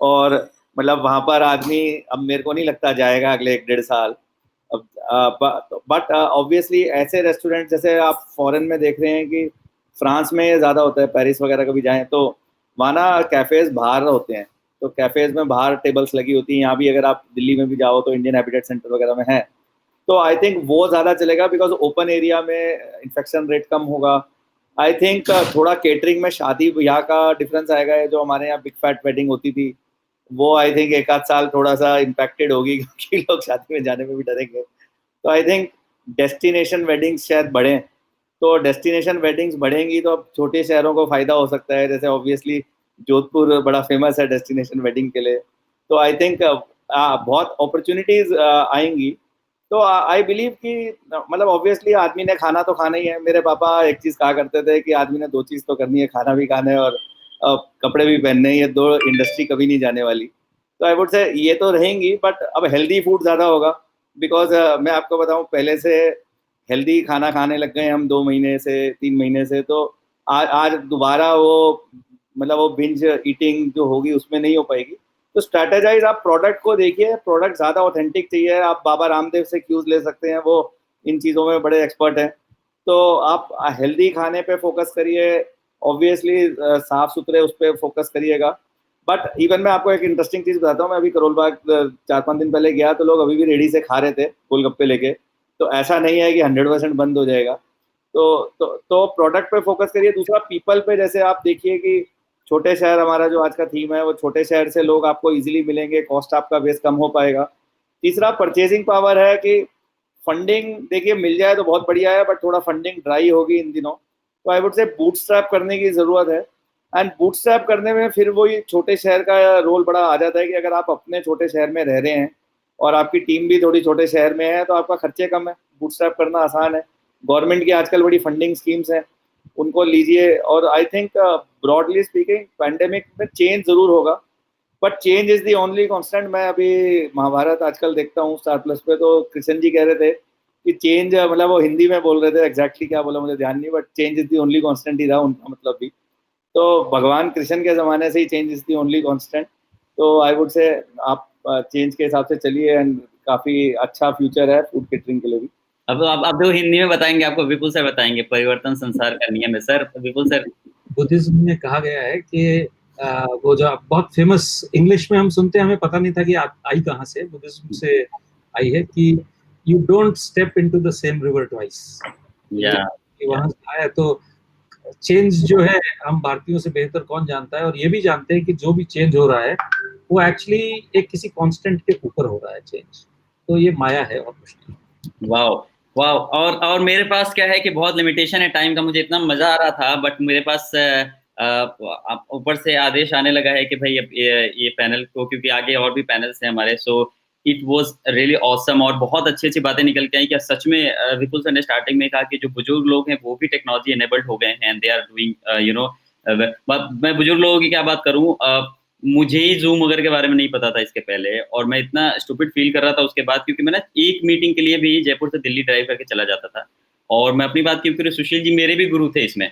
और मतलब वहाँ पर आदमी अब मेरे को नहीं लगता जाएगा अगले 1-1.5 साल। बट ऑब्वियसली ऐसे रेस्टोरेंट जैसे आप फॉरेन में देख रहे हैं कि फ्रांस में ज़्यादा होता है, पेरिस वगैरह कभी जाएं तो वहाँ ना कैफ़ेज़ बाहर होते हैं, तो कैफ़ेज़ में बाहर टेबल्स लगी होती हैं। यहाँ भी अगर आप दिल्ली में भी जाओ तो इंडियन हैबिटेट सेंटर वगैरह में है, तो आई थिंक वो ज़्यादा चलेगा बिकॉज ओपन एरिया में इन्फेक्शन रेट कम होगा। आई थिंक थोड़ा केटरिंग में शादी ब्याह का डिफरेंस आएगा। जो हमारे यहाँ बिग फैट वेडिंग होती थी वो आई थिंक 1-8 साल थोड़ा सा इम्पैक्टेड होगी क्योंकि लोग शादी में जाने में भी डरेंगे। तो आई थिंक डेस्टिनेशन वेडिंग्स शायद बढ़ें, तो डेस्टिनेशन वेडिंग्स बढ़ेंगी तो अब छोटे शहरों को फ़ायदा हो सकता है। जैसे ऑब्वियसली जोधपुर बड़ा फेमस है डेस्टिनेशन वेडिंग के लिए, तो आई थिंक बहुत अपॉर्चुनिटीज़ आएंगी। तो आई बिलीव कि मतलब ऑब्वियसली आदमी ने खाना तो खाना ही है। मेरे पापा एक चीज़ कहा करते थे कि आदमी ने 2 चीज़ तो करनी है, खाना भी खाना है और कपड़े भी पहनने हैं, ये 2 इंडस्ट्री कभी नहीं जाने वाली। तो आई वुड से ये तो रहेंगी, बट अब हेल्दी फूड ज़्यादा होगा, बिकॉज मैं आपको बताऊं पहले से हेल्दी खाना खाने लग गए हम 2 महीने से 3 महीने से, तो आज दोबारा वो मतलब वो बिंज ईटिंग जो होगी उसमें नहीं हो पाएगी। तो स्ट्रैटेजाइज, आप प्रोडक्ट को देखिए, प्रोडक्ट ज़्यादा ऑथेंटिक चाहिए, आप बाबा रामदेव से क्यूज ले सकते हैं, वो इन चीज़ों में बड़े एक्सपर्ट हैं। तो आप हेल्दी खाने पे फोकस करिए, ऑब्वियसली साफ सुथरे उस पर फोकस करिएगा। बट इवन मैं आपको एक इंटरेस्टिंग चीज़ बताता हूँ, मैं अभी करोल बाग 4-5 दिन पहले गया तो लोग अभी भी रेडी से खा रहे थे गोलगप्पे लेके। तो ऐसा नहीं है कि 100% बंद हो जाएगा। तो प्रोडक्ट पे फोकस करिए। दूसरा पीपल पे, जैसे आप देखिए कि छोटे शहर, हमारा जो आज का थीम है वो छोटे शहर से लोग आपको इजीली मिलेंगे, कॉस्ट आपका बेस कम हो पाएगा। तीसरा परचेजिंग पावर है कि फंडिंग देखिए मिल जाए तो बहुत बढ़िया है, बट थोड़ा फंडिंग ड्राई होगी इन दिनों, तो आई वुड से बूटस्ट्रैप करने की ज़रूरत है। एंड बूटस्ट्रैप करने में फिर वही छोटे शहर का रोल बड़ा आ जाता है कि अगर आप अपने छोटे शहर में रह रहे हैं और आपकी टीम भी थोड़ी छोटे शहर में है तो आपका खर्चे कम है, बूटस्ट्रैप करना आसान है। गवर्नमेंट की आजकल बड़ी फंडिंग स्कीम्स हैं, उनको लीजिए। और I think broadly speaking pandemic में चेंज ज़रूर होगा, but change is the only constant. मैं अभी महाभारत आजकल देखता हूँ स्टार प्लस पे, तो कृष्ण जी कह रहे थे कि चेंज, मतलब वो हिंदी में बोल रहे थे, एग्जैक्टली क्या बोला मुझे ध्यान नहीं, but change is the only constant ही रहा उनका मतलब भी। तो भगवान कृष्ण के ज़माने से ही change is the only constant. तो आई वुड से आप चेंज के हिसाब से चलिए, एंड काफ़ी अच्छा फ्यूचर है फूड केटरिंग के लिए भी। अब आप तो हिंदी में बताएंगे, आपको विपुल सर बताएंगे, परिवर्तन संसार का नियम है। सर विपुल सर, बुद्धिज्म में कहा गया है कि वो जो बहुत फेमस इंग्लिश में हम सुनते हैं, हमें पता नहीं था कि आई कहाँ से, बुद्धिज्म से आई है कि you don't step into the same river twice. वहां से आया। तो चेंज जो है, हम भारतीयों से बेहतर कौन जानता है, और ये भी जानते हैं कि जो भी चेंज हो रहा है वो एक्चुअली एक किसी कांस्टेंट के ऊपर हो रहा है चेंज। तो ये माया है और कुछ नहीं। Wow wow. और मेरे पास क्या है कि बहुत लिमिटेशन है टाइम का। मुझे इतना मजा आ रहा था, बट मेरे पास ऊपर से आदेश आने लगा है कि भाई ये पैनल को, क्योंकि आगे और भी पैनल्स हैं हमारे, सो इट वाज रियली ऑसम और बहुत अच्छी अच्छी बातें निकल के आई। क्या सच में विपुल सर ने स्टार्टिंग में कहा कि जो बुजुर्ग लोग हैं वो भी टेक्नोलॉजी एनेबल्ड हो गए हैं, they are doing you know. मैं बुजुर्ग लोगों की क्या बात करूं, मुझे ही जूम वगैरह के बारे में नहीं पता था इसके पहले, और मैं इतना स्टूपिड फील कर रहा था उसके बाद, क्योंकि मैं ना एक मीटिंग के लिए भी जयपुर से दिल्ली ड्राइव करके चला जाता था। और मैं अपनी बात की, क्योंकि सुशील जी मेरे भी गुरु थे इसमें।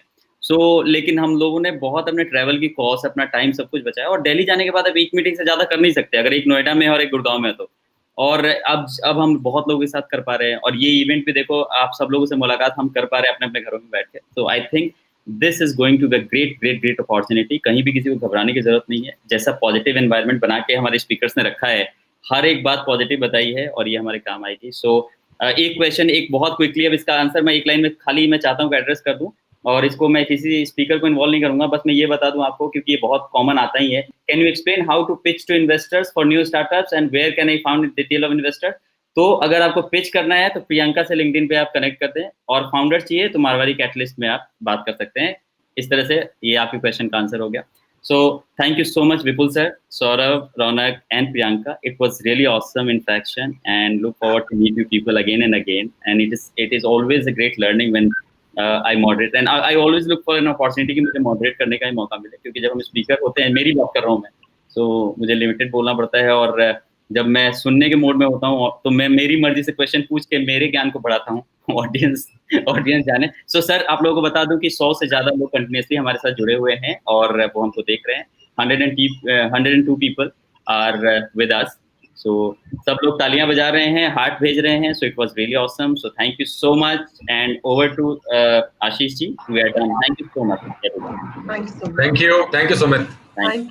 लेकिन हम लोगों ने बहुत अपने ट्रैवल की कॉस्ट, अपना टाइम, सब कुछ बचाया। और दिल्ली जाने के बाद अब एक मीटिंग से ज़्यादा कर नहीं सकते, अगर एक नोएडा में और एक गुड़गांव में तो। और अब हम बहुत लोगों के साथ कर पा रहे हैं, और ये इवेंट भी देखो, आप सब लोगों से मुलाकात हम कर पा रहे हैं अपने अपने घरों में बैठ के। तो I think this is going to be great great great opportunity. कहीं भी किसी को घबराने की जरूरत नहीं है। जैसा पॉजिटिव एनवायरनमेंट बना के हमारे स्पीकर्स ने रखा है, हर एक बात पॉजिटिव बताई है और ये हमारे काम आएगी। एक क्वेश्चन, एक बहुत क्विकली, अब इसका आंसर मैं एक लाइन में खाली मैं चाहता हूँ कि एड्रेस कर दूं, और इसको मैं किसी स्पीकर को इन्वॉल्व नहीं करूंगा, बस मैं ये बता दूं आपको, क्योंकि ये बहुत कॉमन आता ही है। Can you explain how to pitch to investors for new startups and where can I found detail of investor? तो अगर आपको पिच करना है तो प्रियंका से लिंक्डइन पे आप कनेक्ट करते हैं, और फाउंडर चाहिए तो मारवाड़ी कैटलिस्ट में आप बात कर सकते हैं। इस तरह से ये आपके क्वेश्चन का आंसर हो गया। So thank you so much Vipul sir, Saurav, Ronak and Priyanka. It was really awesome interaction, and look forward to meet you people again and again. And it is always a great learning when I moderate, and I always look for an opportunity कि मुझे moderate करने का ही मौका मिले, क्योंकि जब हम speaker होते हैं, मेरी बात कर रहा हूँ मैं, so मुझे लिमिटेड बोलना पड़ता है, और जब मैं सुनने के मोड में होता हूँ तो मैं मेरी मर्जी से क्वेश्चन पूछ के मेरे ज्ञान को बढ़ाता हूँ, ऑडियंस जाने। सो सर, आप लोगों को बता दूं कि 100 से ज़्यादा लोग कंटिन्यूसली हमारे साथ जुड़े हुए हैं, और वो हमको देख रहे हैं। 102 पीपल आर विद अस। सो सब लोग तालियां बजा रहे हैं, हार्ट भेज रहे हैं। So it was really awesome. So thank you so much, and over to Ashish ji, we are done. Thank you so much. Thank you so much. Thank